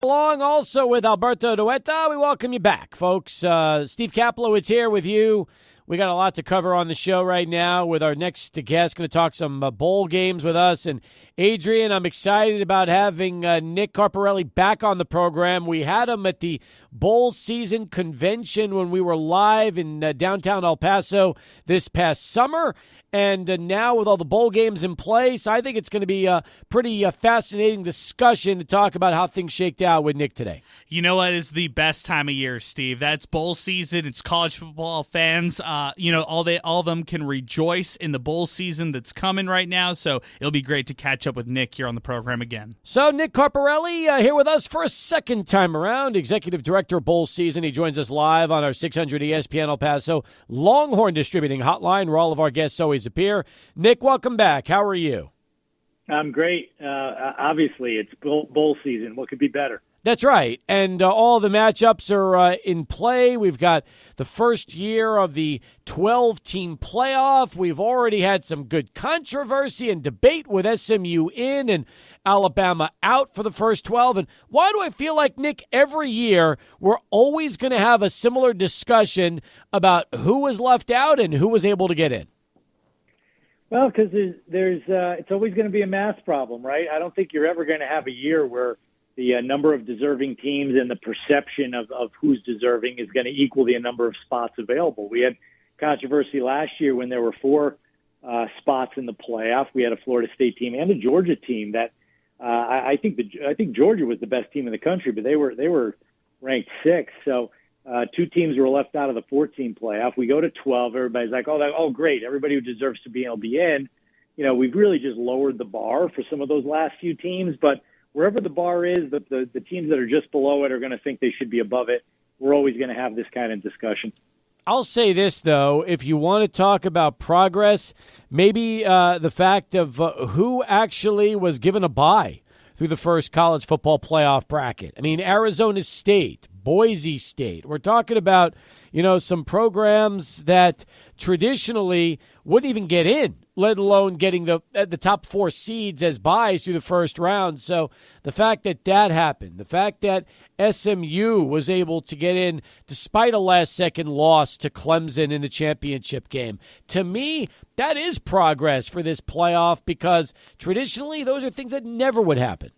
Along also with Alberto Duetta. We welcome you back, folks. Steve Kaplowitz here with you. We got a lot to cover on the show right now with our next guest. Going to talk some bowl games with us. And Adrian, I'm excited about having Nick Carparelli back on the program. We had him at the bowl season convention when we were live in downtown El Paso this past summer. And now with all the bowl games in place, I think it's going to be a pretty fascinating discussion to talk about how things shaked out with Nick today. You know what is the best time of year, Steve? That's bowl season. It's college football fans. All of them can rejoice in the bowl season that's coming right now. So it'll be great to catch up with Nick here on the program again. So Nick Carparelli here with us for a second time around, Executive Director of Bowl Season. He joins us live on our 600 ESPN El Paso Longhorn Distributing Hotline, where all of our guests always appear. Nick, welcome back. How are you? I'm great. Obviously, it's bowl season. What could be better? That's right. And all the matchups are in play. We've got the first year of the 12-team playoff. We've already had some good controversy and debate with SMU in and Alabama out for the first 12. And why do I feel like, Nick, every year we're always going to have a similar discussion about who was left out and who was able to get in? Well, because it's always going to be a math problem, right? I don't think you're ever going to have a year where the number of deserving teams and the perception of who's deserving is going to equal the number of spots available. We had controversy last year when there were 4 spots in the playoff. We had a Florida State team and a Georgia team that I think Georgia was the best team in the country, but they were ranked 6th. So 2 teams were left out of the 14 playoff. We go to 12. Everybody's like, oh, great. Everybody who deserves to be will be in. We've really just lowered the bar for some of those last few teams. But wherever the bar is, the teams that are just below it are going to think they should be above it. We're always going to have this kind of discussion. I'll say this, though. If you want to talk about progress, maybe the fact of who actually was given a bye through the first college football playoff bracket. I mean, Arizona State, Boise State. We're talking about, some programs that traditionally wouldn't even get in, let alone getting the top 4 seeds as byes through the first round. So the fact that happened, the fact that SMU was able to get in despite a last-second loss to Clemson in the championship game, to me, that is progress for this playoff because traditionally those are things that never would happen.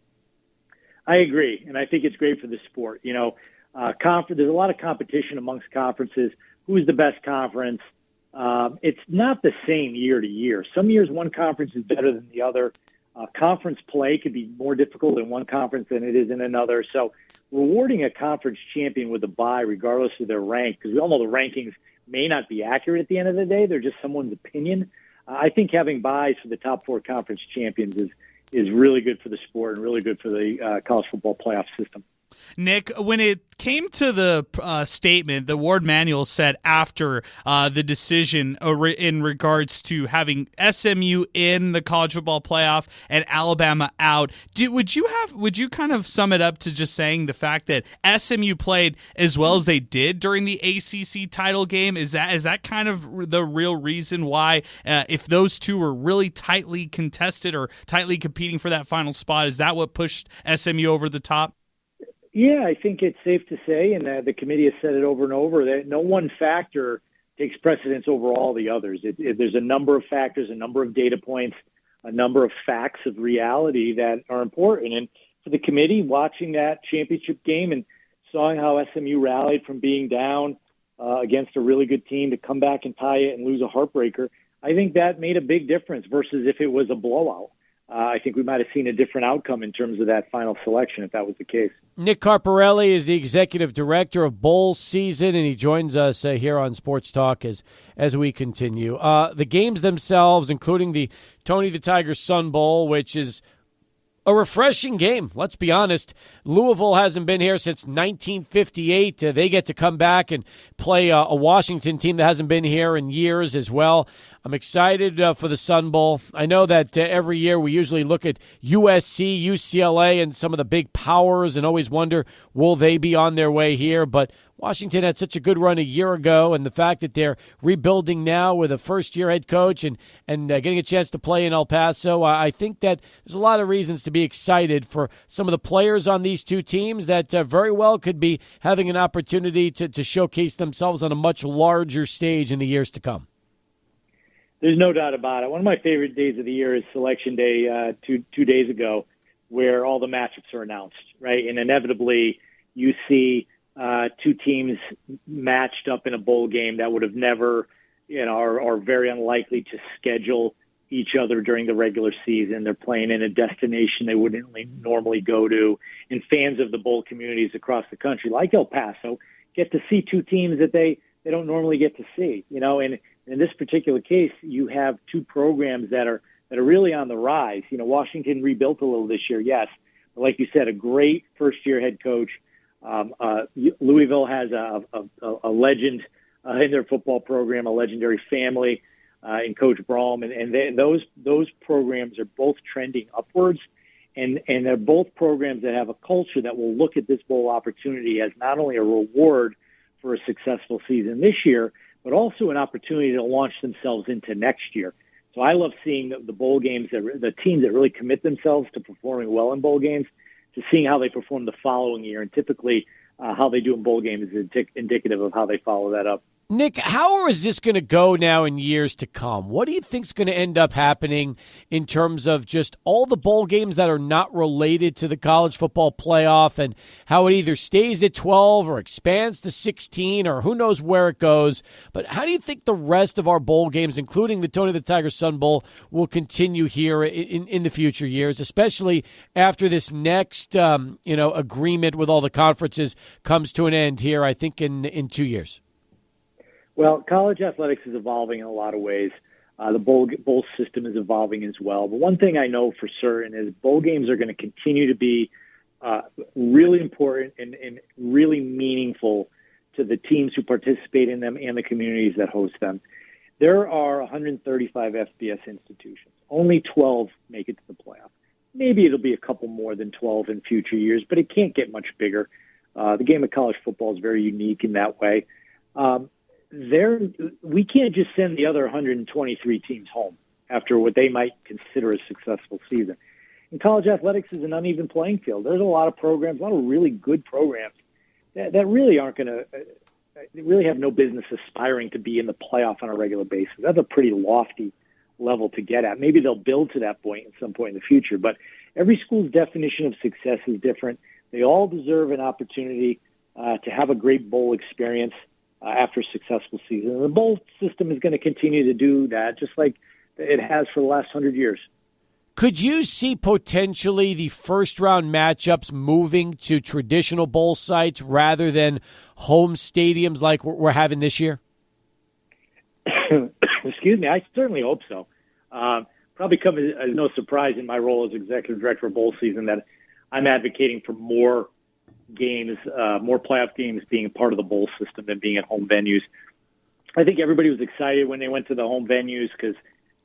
I agree, and I think it's great for the sport. There's a lot of competition amongst conferences. Who's the best conference? It's not the same year to year. Some years one conference is better than the other. Conference play could be more difficult in one conference than it is in another. So rewarding a conference champion with a bye, regardless of their rank, because we all know the rankings may not be accurate at the end of the day. They're just someone's opinion. I think having byes for the top 4 conference champions is really good for the sport and really good for the college football playoff system. Nick, when it came to the statement, the Ward Manual said after the decision in regards to having SMU in the college football playoff and Alabama out, would you kind of sum it up to just saying the fact that SMU played as well as they did during the ACC title game? Is that kind of the real reason why, if those two were really tightly contested or tightly competing for that final spot, is that what pushed SMU over the top? Yeah, I think it's safe to say, and the committee has said it over and over, that no one factor takes precedence over all the others. There's a number of factors, a number of data points, a number of facts of reality that are important. And for the committee, watching that championship game and saw how SMU rallied from being down against a really good team to come back and tie it and lose a heartbreaker, I think that made a big difference versus if it was a blowout. I think we might have seen a different outcome in terms of that final selection if that was the case. Nick Carparelli is the executive director of Bowl Season, and he joins us here on Sports Talk as we continue. The games themselves, including the Tony the Tiger Sun Bowl, which is a refreshing game. Let's be honest. Louisville hasn't been here since 1958. They get to come back and play a Washington team that hasn't been here in years as well. I'm excited for the Sun Bowl. I know that every year we usually look at USC, UCLA, and some of the big powers and always wonder, will they be on their way here? But Washington had such a good run a year ago, and the fact that they're rebuilding now with a first-year head coach and getting a chance to play in El Paso, I think that there's a lot of reasons to be excited for some of the players on these two teams that very well could be having an opportunity to showcase themselves on a much larger stage in the years to come. There's no doubt about it. One of my favorite days of the year is Selection Day 2 days ago, where all the matchups are announced, right? And inevitably you see two teams matched up in a bowl game that would have never, are very unlikely to schedule each other during the regular season. They're playing in a destination they wouldn't normally go to. And fans of the bowl communities across the country, like El Paso, get to see two teams that they don't normally get to see. And in this particular case, you have two programs that are really on the rise. Washington rebuilt a little this year, yes. But like you said, a great first-year head coach. Louisville has a legend in their football program, a legendary family in Coach Braum, and those programs are both trending upwards, and they're both programs that have a culture that will look at this bowl opportunity as not only a reward for a successful season this year, but also an opportunity to launch themselves into next year. So I love seeing the bowl games, the teams that really commit themselves to performing well in bowl games, to seeing how they perform the following year. And typically how they do in bowl games is indicative of how they follow that up. Nick, how is this going to go now in years to come? What do you think is going to end up happening in terms of just all the bowl games that are not related to the college football playoff, and how it either stays at 12 or expands to 16, or who knows where it goes? But how do you think the rest of our bowl games, including the Tony the Tiger Sun Bowl, will continue here in the future years, especially after this next agreement with all the conferences comes to an end here, I think, in 2 years? Well, college athletics is evolving in a lot of ways. The bowl system is evolving as well. But one thing I know for certain is bowl games are going to continue to be really important and really meaningful to the teams who participate in them and the communities that host them. There are 135 FBS institutions. Only 12 make it to the playoff. Maybe it'll be a couple more than 12 in future years, but it can't get much bigger. The game of college football is very unique in that way. We can't just send the other 123 teams home after what they might consider a successful season. And college athletics is an uneven playing field. There's a lot of programs, a lot of really good programs that really aren't going to really have no business aspiring to be in the playoff on a regular basis. That's a pretty lofty level to get at. Maybe they'll build to that point at some point in the future, but every school's definition of success is different. They all deserve an opportunity to have a great bowl experience after a successful season. And the bowl system is going to continue to do that, just like it has for the last 100 years. Could you see potentially the first-round matchups moving to traditional bowl sites rather than home stadiums like we're having this year? Excuse me, I certainly hope so. Probably come as no surprise in my role as executive director of bowl season that I'm advocating for more games, more playoff games being a part of the bowl system than being at home venues. I think everybody was excited when they went to the home venues because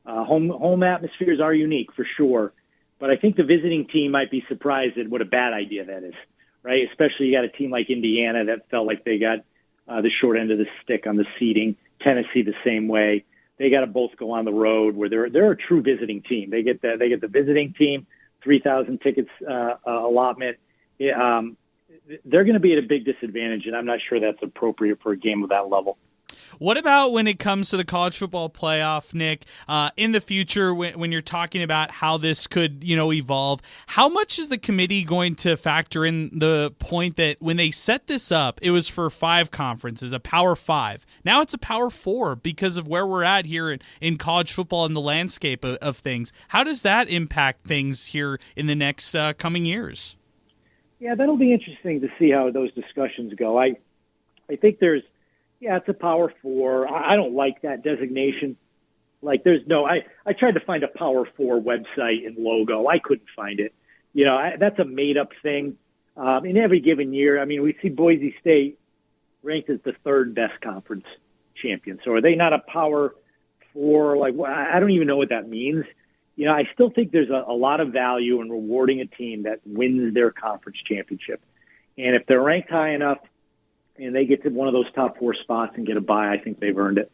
home atmospheres are unique for sure. But I think the visiting team might be surprised at what a bad idea that is, right? Especially you got a team like Indiana that felt like they got the short end of the stick on the seating. Tennessee the same way. They got to both go on the road where they're a true visiting team. They get the visiting team, 3,000 tickets allotment. They're going to be at a big disadvantage, and I'm not sure that's appropriate for a game of that level. What about when it comes to the college football playoff, Nick? In the future, when you're talking about how this could, evolve, how much is the committee going to factor in the point that when they set this up, it was for 5 conferences, a Power 5. Now it's a Power 4 because of where we're at here in college football and the landscape of things. How does that impact things here in the next coming years? Yeah, that'll be interesting to see how those discussions go. I think it's a Power 4. I don't like that designation. Like, I tried to find a Power 4 website and logo. I couldn't find it. That's a made-up thing. In every given year, we see Boise State ranked as the 3rd best conference champion. So are they not a Power 4. Like, I don't even know what that means. I still think there's a lot of value in rewarding a team that wins their conference championship. And if they're ranked high enough and they get to one of those top 4 spots and get a bye, I think they've earned it.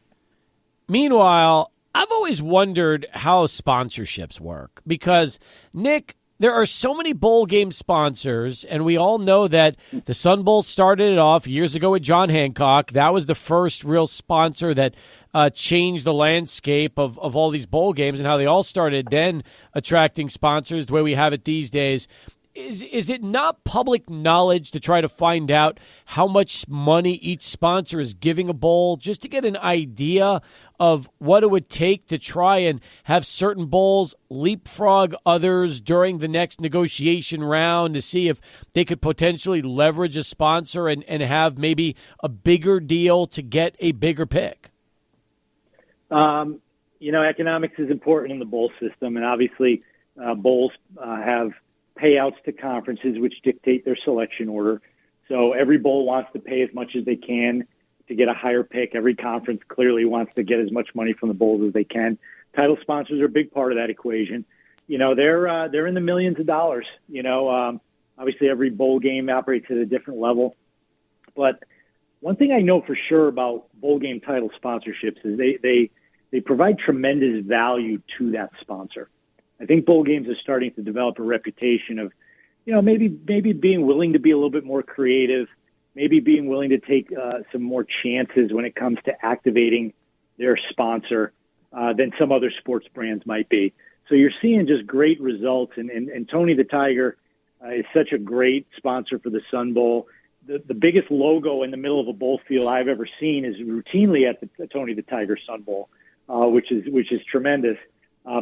Meanwhile, I've always wondered how sponsorships work because, Nick, there are so many bowl game sponsors, and we all know that the Sun Bowl started it off years ago with John Hancock. That was the first real sponsor that changed the landscape of all these bowl games and how they all started then attracting sponsors the way we have it these days. Is it not public knowledge to try to find out how much money each sponsor is giving a bowl just to get an idea of what it would take to try and have certain bowls leapfrog others during the next negotiation round to see if they could potentially leverage a sponsor and have maybe a bigger deal to get a bigger pick? Economics is important in the bowl system, and obviously bowls have payouts to conferences which dictate their selection order. So every bowl wants to pay as much as they can to get a higher pick. Every conference clearly wants to get as much money from the bowls as they can. Title sponsors are a big part of that equation. They're in the millions of dollars. Obviously every bowl game operates at a different level. But one thing I know for sure about bowl game title sponsorships is they provide tremendous value to that sponsor. I think bowl games are starting to develop a reputation of, maybe being willing to be a little bit more creative, maybe being willing to take some more chances when it comes to activating their sponsor than some other sports brands might be. So you're seeing just great results, and Tony the Tiger is such a great sponsor for the Sun Bowl. The biggest logo in the middle of a bowl field I've ever seen is routinely at the Tony the Tiger Sun Bowl, which is tremendous.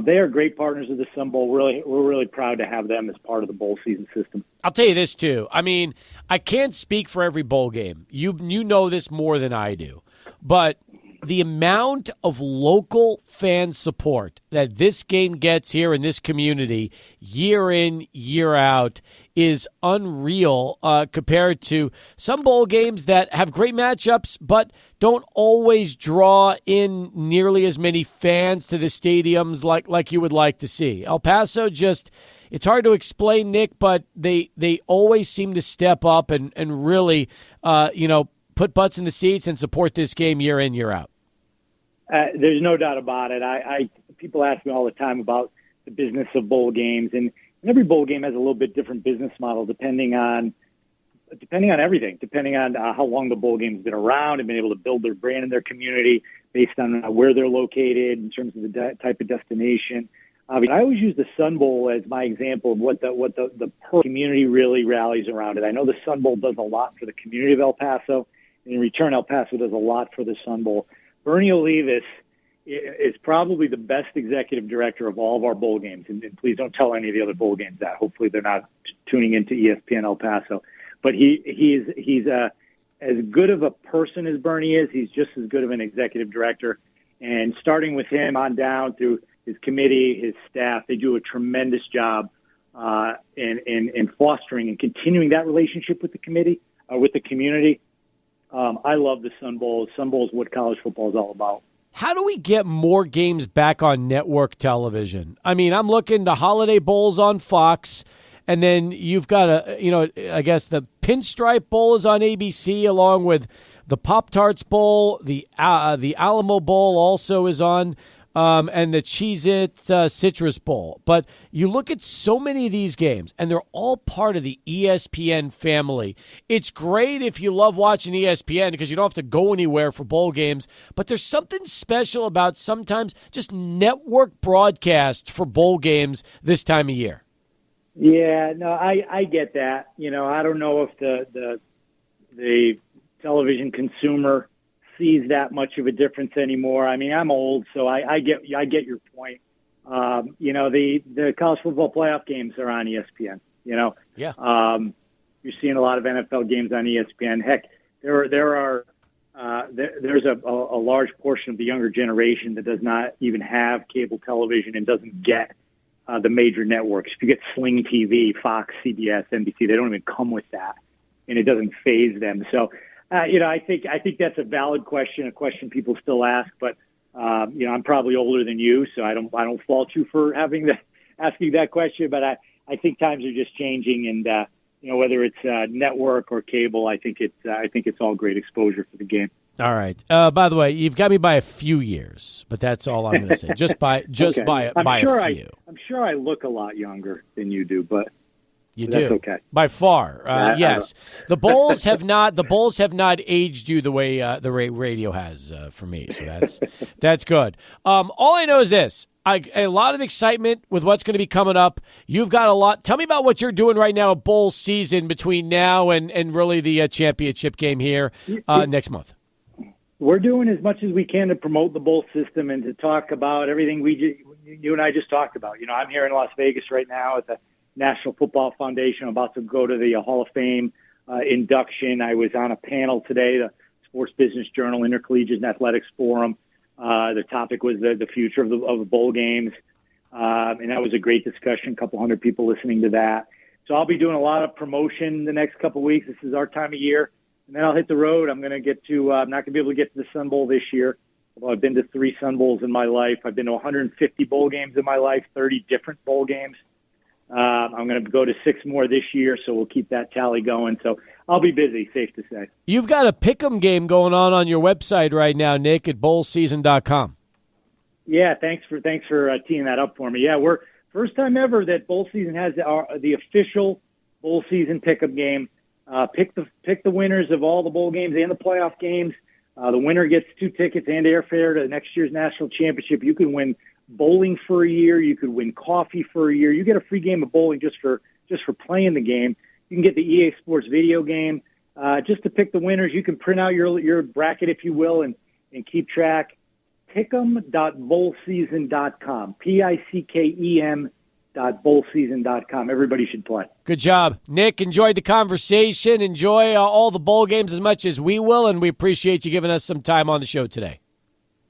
They are great partners of the Sun Bowl. We're really proud to have them as part of the bowl season system. I'll tell you this, too. I mean, I can't speak for every bowl game. You know this more than I do. But the amount of local fan support that this game gets here in this community year in, year out is unreal compared to some bowl games that have great matchups but don't always draw in nearly as many fans to the stadiums like you would like to see. El Paso it's hard to explain, Nick, but they always seem to step up and really put butts in the seats and support this game year in, year out. There's no doubt about it. People ask me all the time about the business of bowl games, and every bowl game has a little bit different business model depending on everything, depending on how long the bowl game's been around and been able to build their brand in their community based on where they're located in terms of the type of destination. I always use the Sun Bowl as my example of what the community really rallies around it. I know the Sun Bowl does a lot for the community of El Paso, and in return, El Paso does a lot for the Sun Bowl. Bernie Olivas is probably the best executive director of all of our bowl games. And please don't tell any of the other bowl games that. Hopefully they're not tuning into ESPN El Paso. But he's as good of a person as Bernie is. He's just as good of an executive director. And starting with him on down through his committee, his staff, they do a tremendous job in fostering and continuing that relationship with the committee, with the community. I love the Sun Bowl. Sun Bowl is what college football is all about. How do we get more games back on network television? I mean, I'm looking the Holiday Bowls on Fox, and then you've got I guess the Pinstripe Bowl is on ABC along with the Pop-Tarts Bowl. The Alamo Bowl also is on, and the Cheez-It Citrus Bowl. But you look at so many of these games, and they're all part of the ESPN family. It's great if you love watching ESPN because you don't have to go anywhere for bowl games, but there's something special about sometimes just network broadcast for bowl games this time of year. Yeah, no, I get that. I don't know if the television consumer sees that much of a difference anymore. I mean, I'm old, so I get your point. The college football playoff games are on ESPN. Yeah. You're seeing a lot of NFL games on ESPN. Heck, there's a large portion of the younger generation that does not even have cable television and doesn't get the major networks. If you get Sling TV, Fox, CBS, NBC, they don't even come with that, and it doesn't faze them. So. I think that's a valid question, a question people still ask. But I'm probably older than you, so I don't fault you for asking that question. But I think times are just changing, and whether it's network or cable, I think it's all great exposure for the game. All right. By the way, you've got me by a few years, but that's all I'm going to say. Just by Okay. a few. I'm sure I look a lot younger than you do, but you that's do. okay. By far. Yes. The Bulls have not aged you the way the radio has for me. So that's good. All I know is this. A lot of excitement with what's going to be coming up. You've got a lot. Tell me about what you're doing right now, bowl season, between now and really the championship game here next month. We're doing as much as we can to promote the bowl system and to talk about everything you and I just talked about. I'm here in Las Vegas right now at the National Football Foundation. I'm about to go to the Hall of Fame induction. I was on a panel today, the Sports Business Journal Intercollegiate and Athletics Forum. The topic was the future of the bowl games, and that was a great discussion. A couple hundred people listening to that. So I'll be doing a lot of promotion the next couple of weeks. This is our time of year. And then I'll hit the road. I'm not going to be able to get to the Sun Bowl this year. Although I've been to 3 Sun Bowls in my life. I've been to 150 bowl games in my life, 30 different bowl games. I'm going to go to 6 more this year, so we'll keep that tally going. So I'll be busy, safe to say. You've got a pick'em game going on your website right now, Nick, at bowlseason.com. Yeah, thanks for teeing that up for me. Yeah, we're first time ever that bowl season has the official bowl season pick'em game. Pick the winners of all the bowl games and the playoff games. The winner gets 2 tickets and airfare to next year's national championship. You can win bowling for a year. You could win coffee for a year. You get a free game of bowling just for playing the game. You can get the EA Sports video game. Just to pick the winners, you can print out your bracket, if you will, and keep track. Pick'em.bowlseason.com. PICKEM.bowlseason.com. Everybody should play. Good job. Nick, enjoyed the conversation. Enjoy all the bowl games as much as we will, and we appreciate you giving us some time on the show today.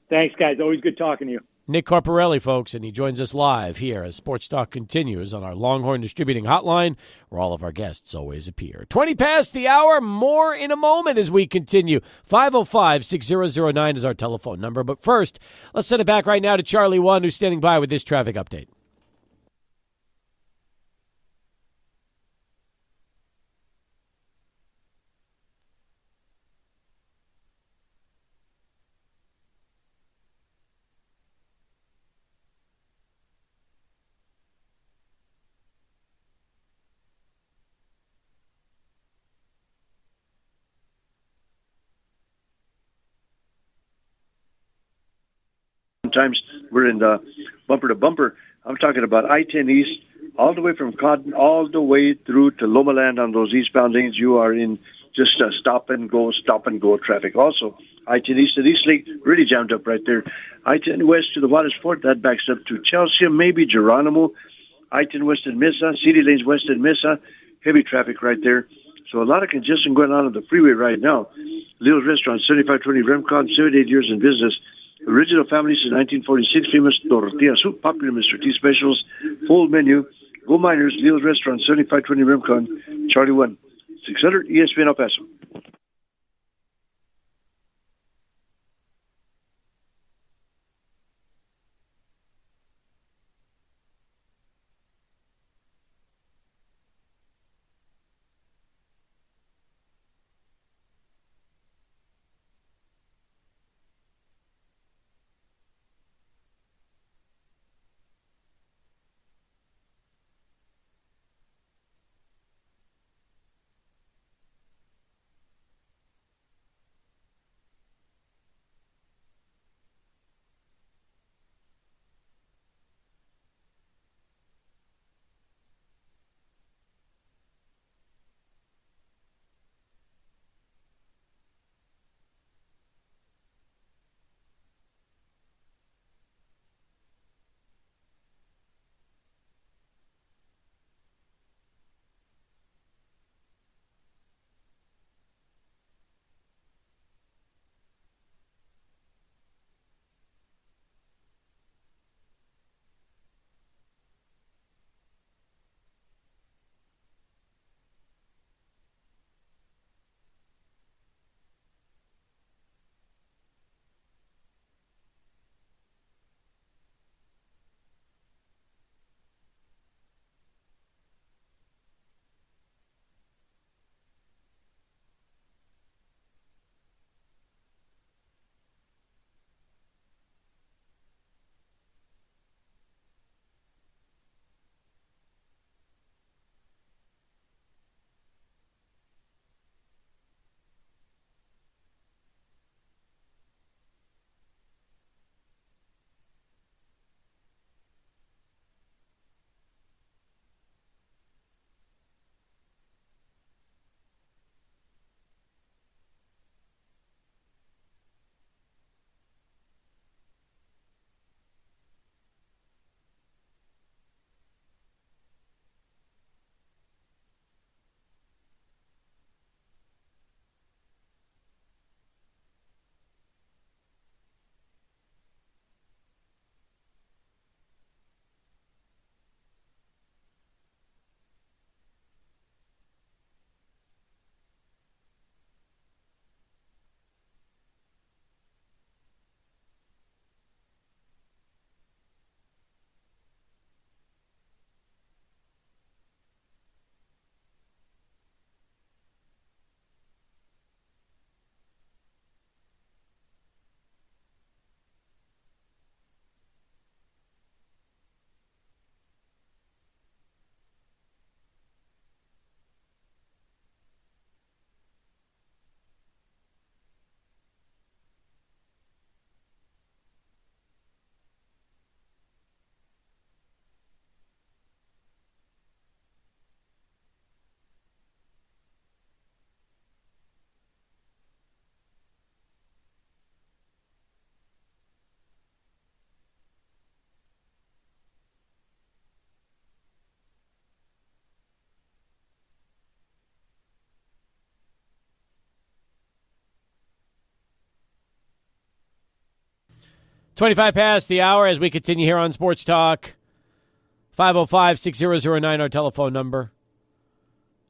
Thanks, guys. Always good talking to you. Nick Corporelli, folks, and he joins us live here as Sports Talk continues on our Longhorn Distributing Hotline, where all of our guests always appear. 20 past the hour, more in a moment as we continue. 505-6009 is our telephone number. But first, let's send it back right now to Charlie One, who's standing by with this traffic update. Sometimes we're in the bumper to bumper. I'm talking about I-10 East, all the way from Cotton, all the way through to Loma Land on those eastbound lanes. You are in just stop and go traffic. Also, I-10 East to East Lake, really jammed up right there. I-10 West to the Waters Fort, that backs up to Chelsea, maybe Geronimo. I-10 West at Mesa, City Lanes West at Mesa, heavy traffic right there. So a lot of congestion going on the freeway right now. Lil's Restaurant, 7520 Remcon, 78 years in business. Original family since 1946, famous tortilla soup, popular Mr. T specials, full menu. Go Miners, Leo's Restaurant, 7520 Remcon, Charlie 1, 600 ESPN El Paso. 25 past the hour as we continue here on Sports Talk. 505-6009, our telephone number.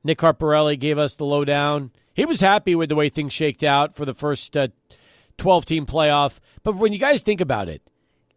Nick Harparelli gave us the lowdown. He was happy with the way things shaked out for the first 12-team playoff. But when you guys think about it,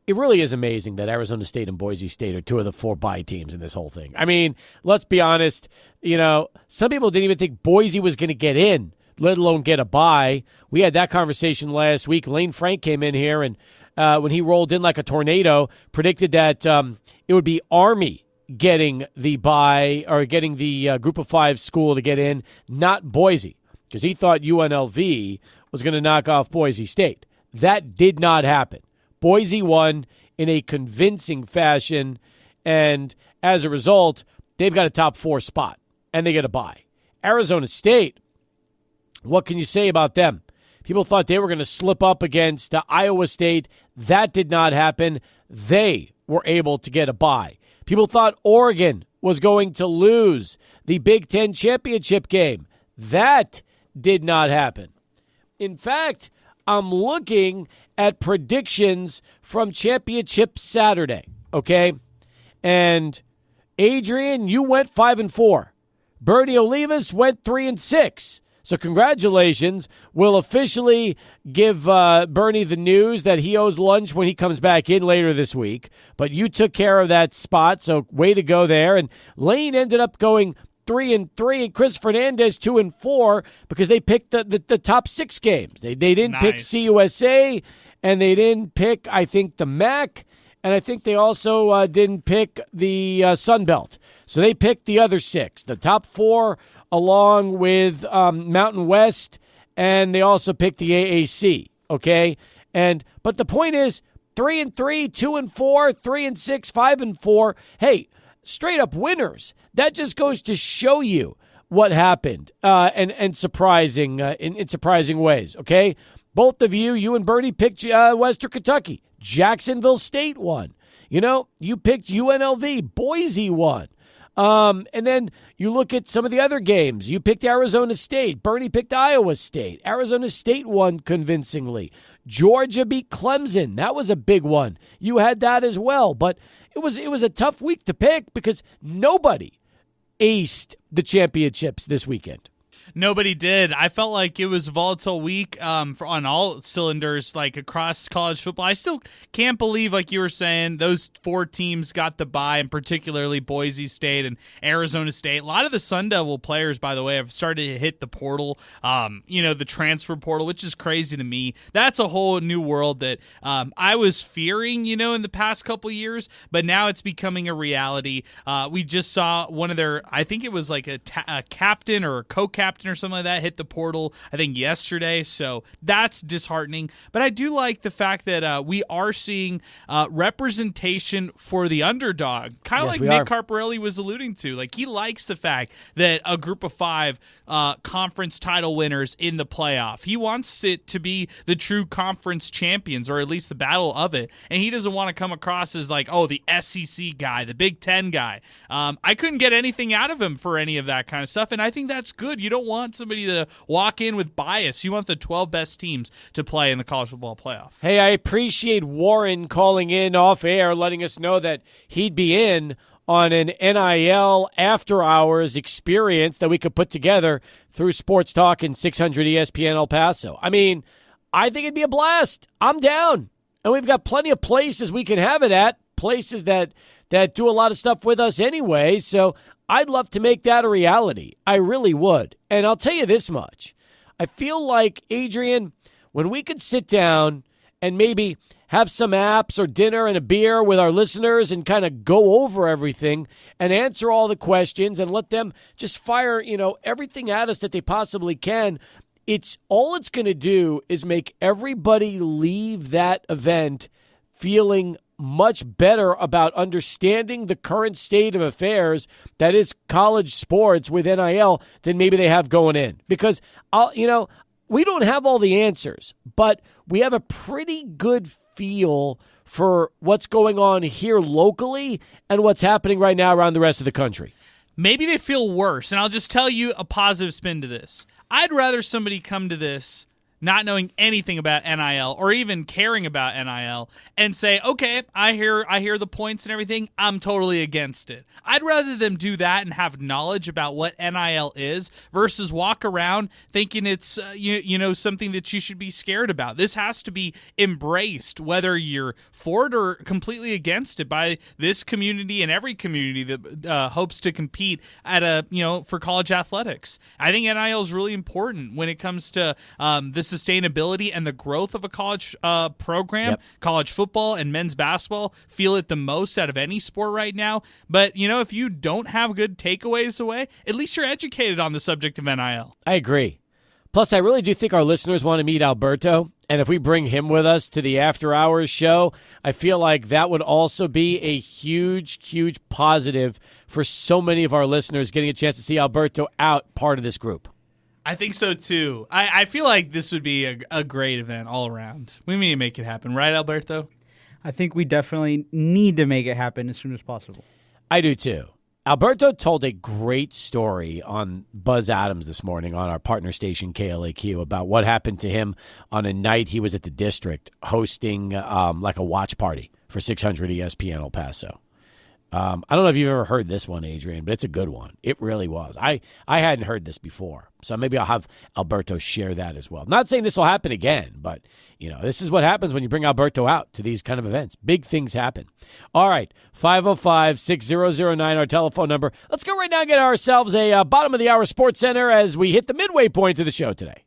it really is amazing that Arizona State and Boise State are two of the 4 bye teams in this whole thing. I mean, let's be honest. Some people didn't even think Boise was going to get in, let alone get a bye. We had that conversation last week. Lane Frank came in here and when he rolled in like a tornado, predicted that it would be Army getting the bye or getting the Group of 5 school to get in, not Boise, because he thought UNLV was going to knock off Boise State. That did not happen. Boise won in a convincing fashion, and as a result, they've got a top 4 spot, and they get a bye. Arizona State, what can you say about them? People thought they were going to slip up against Iowa State. That did not happen. They were able to get a bye. People thought Oregon was going to lose the Big Ten championship game. That did not happen. In fact, I'm looking at predictions from Championship Saturday, okay? And Adrian, you went 5-4. Bernie Olivas went 3-6. So congratulations. We'll officially give Bernie the news that he owes lunch when he comes back in later this week. But you took care of that spot, so way to go there. And Lane ended up going 3-3, and Chris Fernandez 2-4 because they picked the top 6 games. They didn't pick CUSA, and they didn't pick, I think, the MAC, and I think they also didn't pick the Sun Belt. So they picked the other 6, the top 4 along with Mountain West, and they also picked the AAC, okay? But the point is 3-3, 2-4, 3-6, 5-4. Hey, straight up winners. That just goes to show you what happened and surprising in surprising ways, okay? Both of you and Bernie picked Western Kentucky. Jacksonville State won. You picked UNLV. Boise won. And then you look at some of the other games. You picked Arizona State. Bernie picked Iowa State. Arizona State won convincingly. Georgia beat Clemson. That was a big one. You had that as well. But it was a tough week to pick because nobody aced the championships this weekend. Nobody did. I felt like it was a volatile week on all cylinders, like across college football. I still can't believe, like you were saying, those 4 teams got the bye, and particularly Boise State and Arizona State. A lot of the Sun Devil players, by the way, have started to hit the portal, the transfer portal, which is crazy to me. That's a whole new world that I was fearing, in the past couple years, but now it's becoming a reality. We just saw one of their, I think it was like a captain or a co-captain or something like that hit the portal, I think, yesterday. So that's disheartening. But I do like the fact that we are seeing representation for the underdog, kind of like Nick Harparelli was alluding to. Like, he likes the fact that a group of 5 conference title winners in the playoff. He wants it to be the true conference champions, or at least the battle of it. And he doesn't want to come across as like, the SEC guy, the Big Ten guy. I couldn't get anything out of him for any of that kind of stuff. And I think that's good. You don't want somebody to walk in with bias. You want the 12 best teams to play in the college football playoff. Hey, I appreciate Warren calling in off air, letting us know that he'd be in on an NIL after-hours experience that we could put together through Sports Talk and 600 ESPN El Paso. I mean, I think it'd be a blast. I'm down. And we've got plenty of places we can have it at, places that do a lot of stuff with us anyway, so I'd love to make that a reality. I really would. And I'll tell you this much. I feel like, Adrian, when we could sit down and maybe have some apps or dinner and a beer with our listeners and kind of go over everything and answer all the questions and let them just fire, everything at us that they possibly can, it's going to do is make everybody leave that event feeling much better about understanding the current state of affairs that is college sports with NIL than maybe they have going in. Because, we don't have all the answers, but we have a pretty good feel for what's going on here locally and what's happening right now around the rest of the country. Maybe they feel worse, and I'll just tell you a positive spin to this. I'd rather somebody come to this not knowing anything about NIL or even caring about NIL, and say, okay, I hear the points and everything, I'm totally against it. I'd rather them do that and have knowledge about what NIL is versus walk around thinking it's something that you should be scared about. This has to be embraced, whether you're for it or completely against it, by this community and every community that hopes to compete at for college athletics. I think NIL is really important when it comes to the sustainability and the growth of a college program. Yep. College football and men's basketball feel it the most out of any sport right now. But, if you don't have good takeaways away, at least you're educated on the subject of NIL. I agree. Plus, I really do think our listeners want to meet Alberto, and if we bring him with us to the After Hours show, I feel like that would also be a huge, huge positive for so many of our listeners getting a chance to see Alberto out part of this group. I think so, too. I feel like this would be a great event all around. We need to make it happen, right, Alberto? I think we definitely need to make it happen as soon as possible. I do, too. Alberto told a great story on Buzz Adams this morning on our partner station KLAQ about what happened to him on a night he was at the district hosting like a watch party for 600 ESPN El Paso. I don't know if you've ever heard this one, Adrian, but it's a good one. It really was. I hadn't heard this before, so maybe I'll have Alberto share that as well. Not saying this will happen again, but this is what happens when you bring Alberto out to these kind of events. Big things happen. All right, 505-6009, our telephone number. Let's go right now and get ourselves a bottom of the hour Sports Center as we hit the midway point of the show today.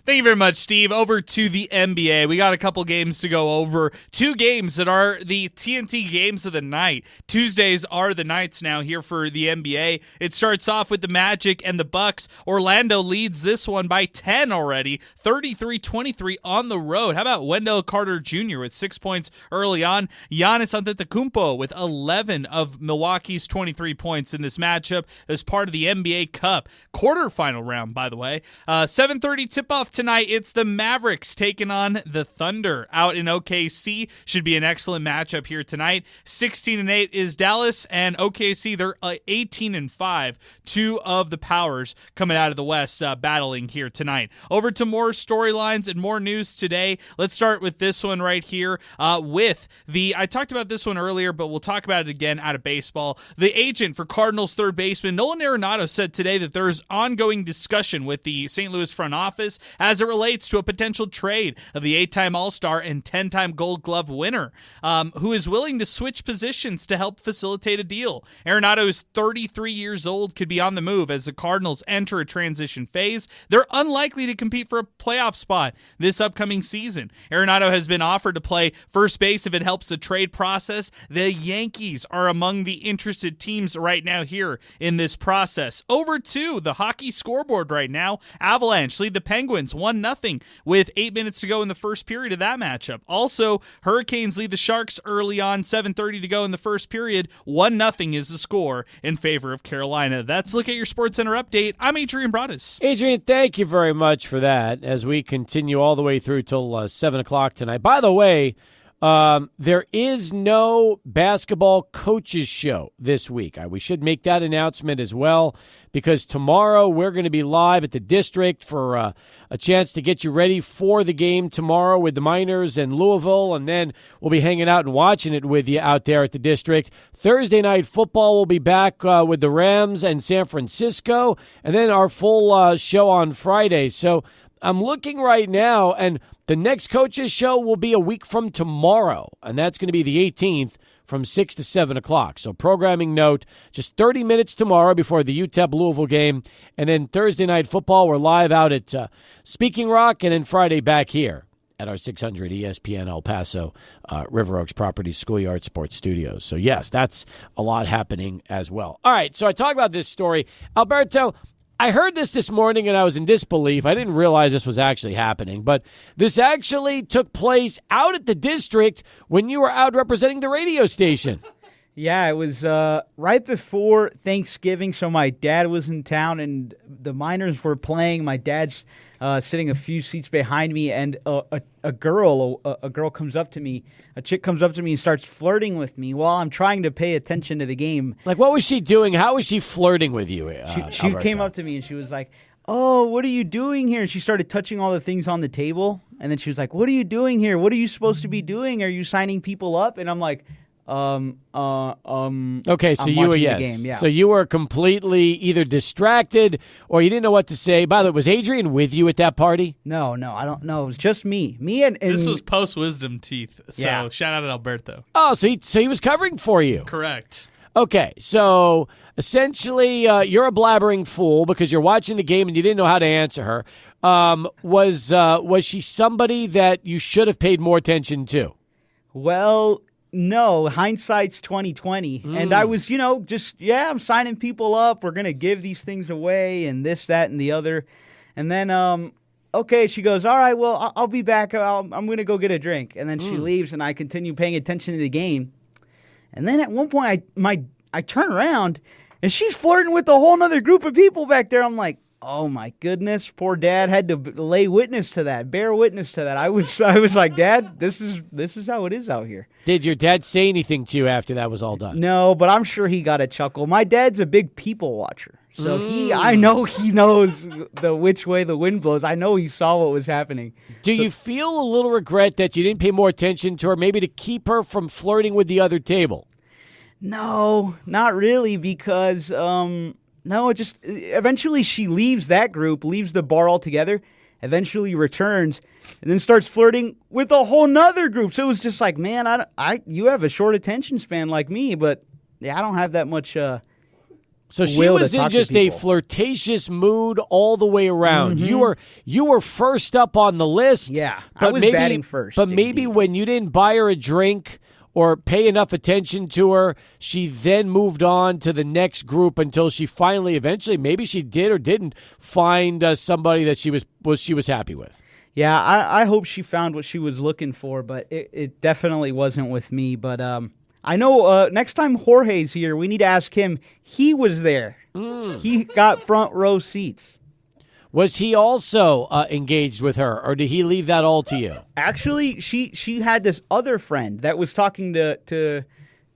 Thank you very much, Steve. Over to the NBA. We got a couple games to go over. Two games that are the TNT games of the night. Tuesdays are the nights now here for the NBA. It starts off with the Magic and the Bucks. Orlando leads this one by 10 already, 33-23 on the road. How about Wendell Carter Jr. with 6 points early on? Giannis Antetokounmpo with 11 of Milwaukee's 23 points in this matchup as part of the NBA Cup. Quarterfinal round, by the way. 7:30 tip-off tonight. It's the Mavericks taking on the Thunder out in OKC. Should be an excellent matchup here tonight. 16-8 is Dallas, and OKC, they're 18-5. Two of the powers coming out of the West battling here tonight. Over to more storylines and more news today. Let's start with this one right here. I talked about this one earlier, but we'll talk about it again out of baseball. The agent for Cardinals third baseman Nolan Arenado said today that there is ongoing discussion with the St. Louis front office as it relates to a potential trade of the 8-time All-Star and 10-time Gold Glove winner, who is willing to switch positions to help facilitate a deal. Arenado is 33 years old, could be on the move as the Cardinals enter a transition phase. They're unlikely to compete for a playoff spot this upcoming season. Arenado has been offered to play first base if it helps the trade process. The Yankees are among the interested teams right now here in this process. Over to the hockey scoreboard right now. Avalanche lead the Penguins 1-0 with 8 minutes to go in the first period of that matchup. Also, Hurricanes lead the Sharks early on, 7:30 to go in the first period. 1-0 is the score in favor of Carolina. That's Look at Your Sports Center update. I'm Adrian Broadus. Adrian, thank you very much for that as we continue all the way through till 7 o'clock tonight. By the way, there is no basketball coaches show this week. We should make that announcement as well, because tomorrow we're going to be live at the district for a chance to get you ready for the game tomorrow with the Miners and Louisville, and then we'll be hanging out and watching it with you out there at the district. Thursday night football will be back with the Rams and San Francisco, and then our full show on Friday. So I'm looking right now, and the next coaches show will be a week from tomorrow, and that's going to be the 18th from 6 to 7 o'clock. So programming note, just 30 minutes tomorrow before the UTEP Louisville game, and then Thursday night football, we're live out at Speaking Rock, and then Friday back here at our 600 ESPN El Paso River Oaks Properties Schoolyard Sports Studios. So, yes, that's a lot happening as well. All right, so I talked about this story. Alberto, I heard this morning and I was in disbelief. I didn't realize this was actually happening, but this actually took place out at the district when you were out representing the radio station. Yeah, it was right before Thanksgiving, so my dad was in town and the Miners were playing. My dad's sitting a few seats behind me, and a girl comes up to me. A chick comes up to me and starts flirting with me while I'm trying to pay attention to the game. Like, what was she doing? How was she flirting with you? She came up to me and she was like, "Oh, what are you doing here?" And she started touching all the things on the table. And then she was like, "What are you doing here? What are you supposed to be doing? Are you signing people up?" And I'm like, Okay, so I'm you were watching yes. the game, yeah. So you were completely either distracted or you didn't know what to say. By the way, was Adrian with you at that party? No, I don't know. It was just me. And This was post-wisdom teeth, so Yeah. shout out to Alberto. Oh, so he was covering for you. Correct. Okay, so essentially you're a blabbering fool because you're watching the game and you didn't know how to answer her. Was she somebody that you should have paid more attention to? Well, no, hindsight's 2020. And I was, I'm signing people up. We're going to give these things away and this, that, and the other. And then, okay, she goes, all right, well, I'll be back. I'm going to go get a drink. And then she leaves, and I continue paying attention to the game. And then at one point, I turn around, and she's flirting with a whole other group of people back there. I'm like, oh my goodness, poor Dad had to bear witness to that. I was like, Dad, this is how it is out here. Did your dad say anything to you after that was all done? No, but I'm sure he got a chuckle. My dad's a big people watcher, so I know he knows which way the wind blows. I know he saw what was happening. Do you feel a little regret that you didn't pay more attention to her, maybe to keep her from flirting with the other table? No, not really, because no, just eventually she leaves that group, leaves the bar altogether, eventually returns, and then starts flirting with a whole nother group. So it was just like, man, you have a short attention span like me, but yeah, I don't have that much. So she was in just a flirtatious mood all the way around. Mm-hmm. You were first up on the list. Yeah, but I was batting first. But maybe when you didn't buy her a drink or pay enough attention to her, she then moved on to the next group until she finally, eventually, maybe she did or didn't find somebody that she was happy with. Yeah, I hope she found what she was looking for, but it definitely wasn't with me. But I know next time Jorge's here, we need to ask him. He was there. He got front row seats. Was he also engaged with her, or did he leave that all to you? Actually, she had this other friend that was talking to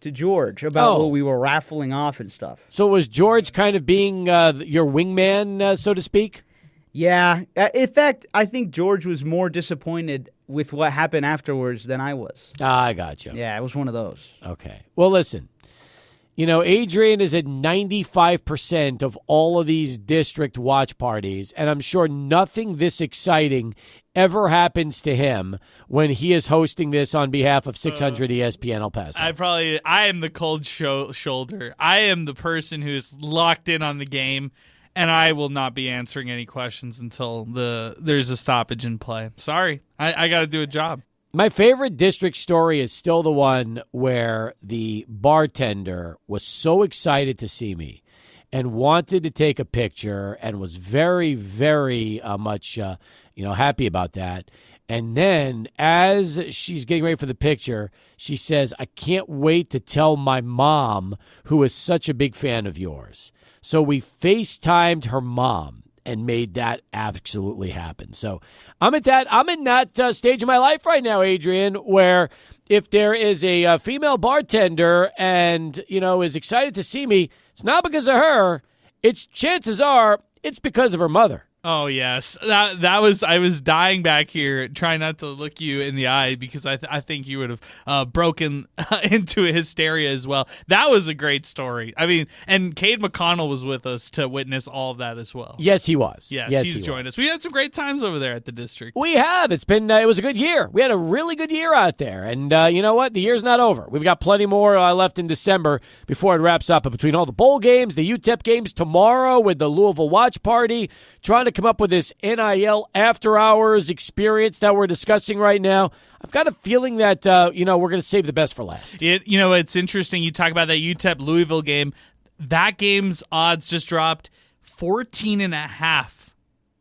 George about what we were raffling off and stuff. So was George kind of being your wingman, so to speak? Yeah. In fact, I think George was more disappointed with what happened afterwards than I was. I got you. Yeah, it was one of those. Okay. Well, listen. Adrian is at 95% of all of these district watch parties, and I'm sure nothing this exciting ever happens to him when he is hosting this on behalf of 600 ESPN El Paso. I am the cold shoulder. I am the person who's locked in on the game, and I will not be answering any questions until there's a stoppage in play. Sorry, I got to do a job. My favorite district story is still the one where the bartender was so excited to see me and wanted to take a picture and was very, very much happy about that. And then as she's getting ready for the picture, she says, "I can't wait to tell my mom, who is such a big fan of yours." So we FaceTimed her mom and made that absolutely happen. So I'm in that stage of my life right now, Adrian, where if there is a female bartender and, is excited to see me, it's not because of her. Chances are it's because of her mother. Oh yes, I was dying back here, trying not to look you in the eye because I think you would have broken into a hysteria as well. That was a great story. I mean, and Cade McConnell was with us to witness all of that as well. Yes, he was. Yes, he's joined us. We had some great times over there at the district. We have. It was a good year. We had a really good year out there, and you know what? The year's not over. We've got plenty more left in December before it wraps up. But between all the bowl games, the UTEP games tomorrow with the Louisville watch party, trying to come up with this NIL after-hours experience that we're discussing right now, I've got a feeling that, we're going to save the best for last. It's interesting. You talk about that UTEP-Louisville game. That game's odds just dropped 14.5.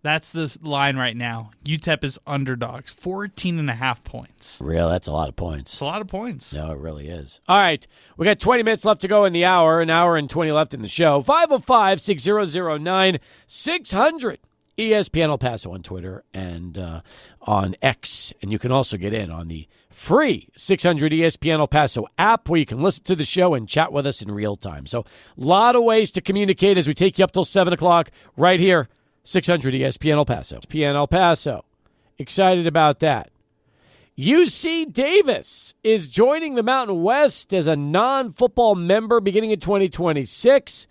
That's the line right now. UTEP is underdogs, 14.5 points. Real, that's a lot of points. It's a lot of points. No, it really is. All right, we got 20 minutes left to go in the hour, an hour and 20 left in the show. 505-6009-600 ESPN El Paso on Twitter and on X. And you can also get in on the free 600 ESPN El Paso app where you can listen to the show and chat with us in real time. So a lot of ways to communicate as we take you up till 7 o'clock right here, 600 ESPN El Paso. ESPN El Paso. Excited about that. UC Davis is joining the Mountain West as a non-football member beginning in 2026.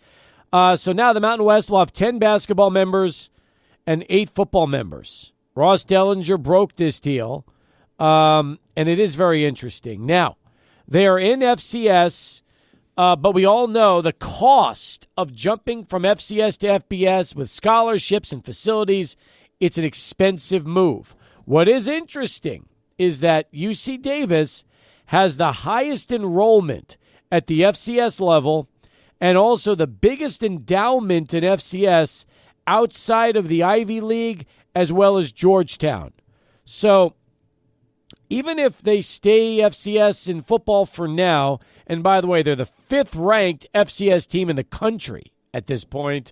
So now the Mountain West will have 10 basketball members and 8 football members. Ross Dellinger broke this deal, and it is very interesting. Now, they are in FCS, but we all know the cost of jumping from FCS to FBS with scholarships and facilities, it's an expensive move. What is interesting is that UC Davis has the highest enrollment at the FCS level and also the biggest endowment in FCS outside of the Ivy League as well as Georgetown. So even if they stay FCS in football for now, and by the way, they're the 5th-ranked FCS team in the country at this point,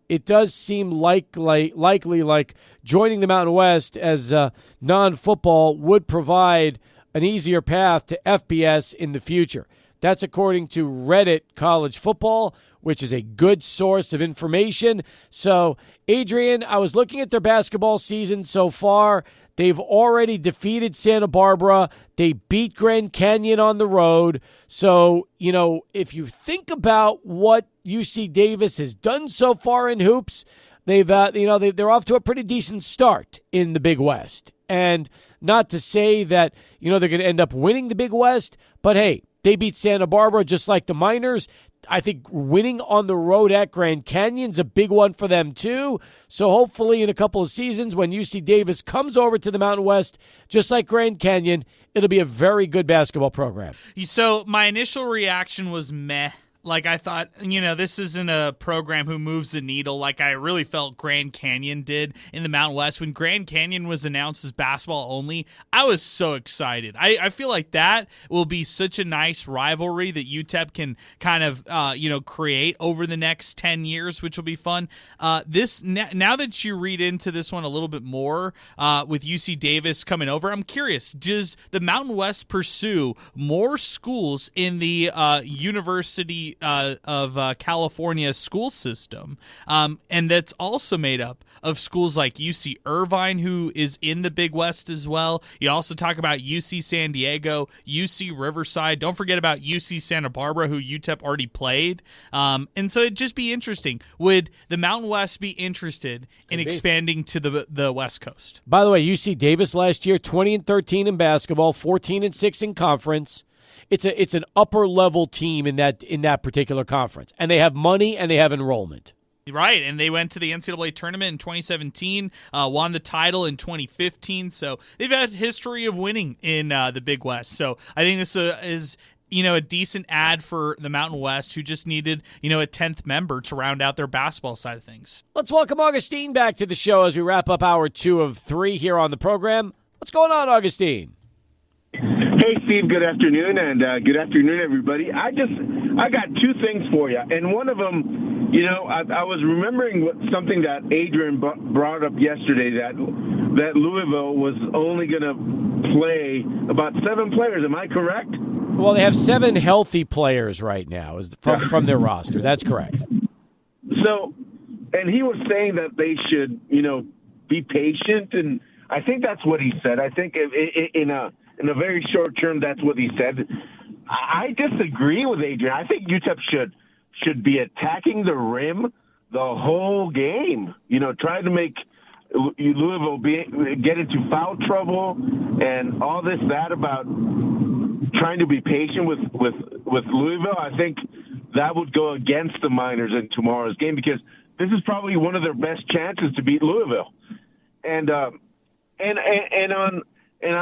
it does seem likely like joining the Mountain West as non-football would provide an easier path to FBS in the future. That's according to Reddit College Football, which is a good source of information. So, Adrian, I was looking at their basketball season so far. They've already defeated Santa Barbara. They beat Grand Canyon on the road. So, if you think about what UC Davis has done so far in hoops, they're off to a pretty decent start in the Big West. And not to say that, they're going to end up winning the Big West, but hey, they beat Santa Barbara just like the Miners. I think winning on the road at Grand Canyon's a big one for them too. So hopefully in a couple of seasons when UC Davis comes over to the Mountain West, just like Grand Canyon, it'll be a very good basketball program. So my initial reaction was meh. Like, I thought, this isn't a program who moves the needle like I really felt Grand Canyon did in the Mountain West. When Grand Canyon was announced as basketball only, I was so excited. I feel like that will be such a nice rivalry that UTEP can kind of, create over the next 10 years, which will be fun. Now that you read into this one a little bit more with UC Davis coming over, I'm curious, does the Mountain West pursue more schools in the University of California school system, and that's also made up of schools like UC Irvine, who is in the Big West as well. You also talk about UC San Diego, UC Riverside. Don't forget about UC Santa Barbara, who UTEP already played. And so it'd just be interesting. Would the Mountain West be interested in expanding to the West Coast? By the way, UC Davis last year, 20-13 in basketball, 14-6 in conference. It's an upper level team in that particular conference, and they have money and they have enrollment. Right, and they went to the NCAA tournament in 2017, won the title in 2015. So they've had a history of winning in the Big West. So I think this is a decent ad for the Mountain West, who just needed a 10th member to round out their basketball side of things. Let's welcome Augustine back to the show as we wrap up hour 2 of 3 here on the program. What's going on, Augustine? Hey, Steve, good afternoon, and good afternoon, everybody. I got 2 things for you, and one of them, I was remembering something that Adrian brought up yesterday, that Louisville was only going to play about 7 players. Am I correct? Well, they have 7 healthy players right now from their roster. That's correct. So, and he was saying that they should, be patient, and I think that's what he said. I think in a very short term, that's what he said. I disagree with Adrian. I think UTEP should be attacking the rim the whole game. Trying to make Louisville get into foul trouble and all that about trying to be patient with Louisville. I think that would go against the Miners in tomorrow's game, because this is probably one of their best chances to beat Louisville. And on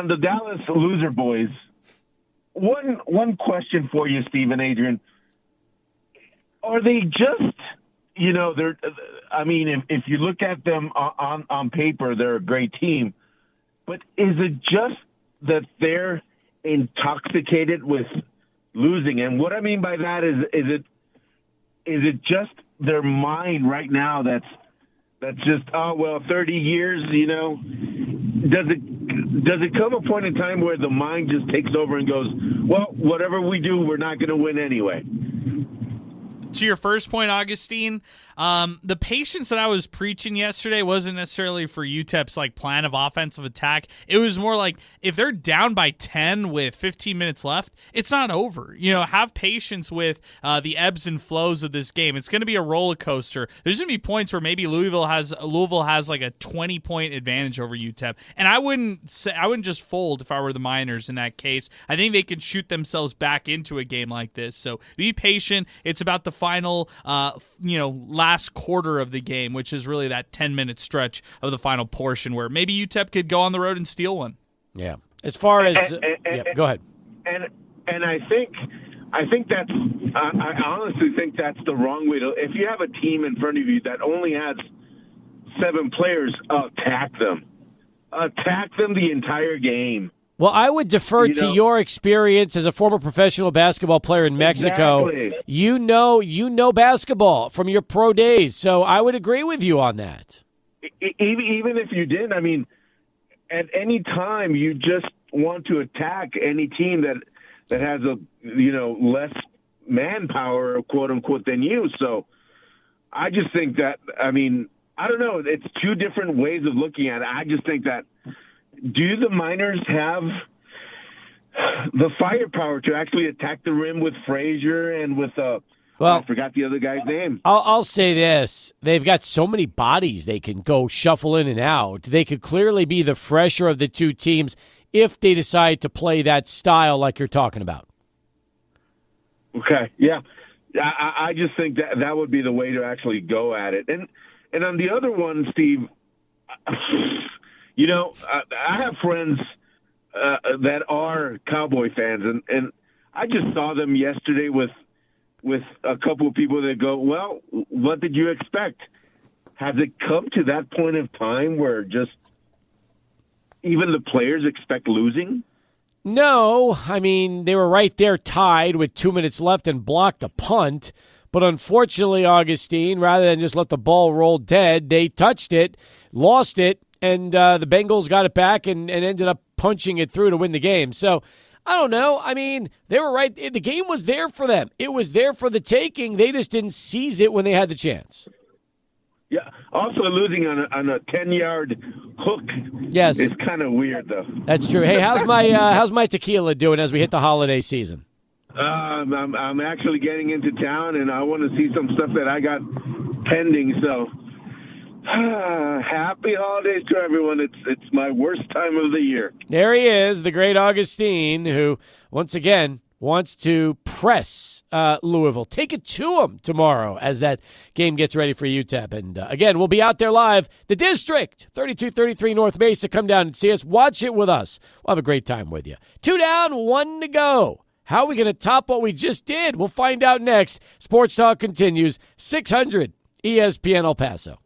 the Dallas Loser Boys, one question for you, Steve and Adrian. Are they just, they're, I mean, if you look at them on paper, they're a great team. But is it just that they're intoxicated with losing? And what I mean by that is it just their mind right now That's just 30 years. Does it come a point in time where the mind just takes over and goes, well, whatever we do, we're not going to win anyway? To your first point, Augustine, the patience that I was preaching yesterday wasn't necessarily for UTEP's plan of offensive attack. It was more like if they're down by 10 with 15 minutes left, it's not over. Have patience with the ebbs and flows of this game. It's going to be a roller coaster. There's going to be points where maybe Louisville has a 20-point advantage over UTEP, and I wouldn't just fold if I were the Miners in that case. I think they could shoot themselves back into a game like this. So be patient. It's about the final, last quarter of the game, which is really that 10-minute stretch of the final portion where maybe UTEP could go on the road and steal one. Yeah. As far as go ahead. And I think that's I honestly think that's the wrong way to. If you have a team in front of you that only has 7 players, attack them the entire game. Well, I would defer to your experience as a former professional basketball player in Mexico. Exactly. You know basketball from your pro days, so I would agree with you on that. Even if you didn't, at any time you just want to attack any team that has a less manpower, quote unquote, than you. So I just think that I don't know. It's two different ways of looking at it. I just think that. Do the Miners have the firepower to actually attack the rim with Frazier and with I forgot the other guy's name. I'll say this. They've got so many bodies they can go shuffle in and out. They could clearly be the fresher of the two teams if they decide to play that style like you're talking about. Okay, yeah. I just think that would be the way to actually go at it. And on the other one, Steve, I have friends that are Cowboy fans, and I just saw them yesterday with a couple of people that go, well, what did you expect? Has it come to that point of time where just even the players expect losing? No, they were right there tied with 2 minutes left and blocked a punt. But unfortunately, Augustine, rather than just let the ball roll dead, they touched it, lost it, and the Bengals got it back and ended up punching it through to win the game. So, I don't know. They were right. The game was there for them. It was there for the taking. They just didn't seize it when they had the chance. Yeah. Also, losing on a 10-yard hook. Yes, is kind of weird, though. That's true. Hey, how's my tequila doing as we hit the holiday season? I'm actually getting into town, and I want to see some stuff that I got pending. So. Happy holidays to everyone. It's my worst time of the year. There he is, the great Augustine, who, once again, wants to press Louisville. Take it to them tomorrow as that game gets ready for UTEP. And, again, we'll be out there live. The District, 3233 North Mesa. Come down and see us. Watch it with us. We'll have a great time with you. 2 down, 1 to go. How are we going to top what we just did? We'll find out next. Sports Talk continues. 600 ESPN El Paso.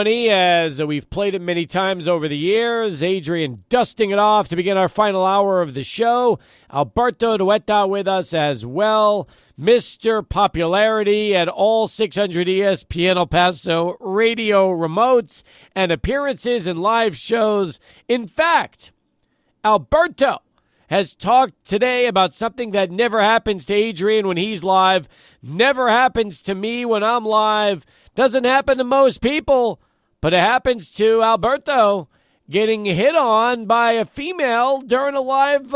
As we've played it many times over the years, Adrian dusting it off to begin our final hour of the show. Alberto Dueta with us as well. Mr. Popularity at all 600 ESPN El Paso radio remotes and appearances and live shows. In fact, Alberto has talked today about something that never happens to Adrian when he's live, never happens to me when I'm live, doesn't happen to most people. But it happens to Alberto getting hit on by a female during a live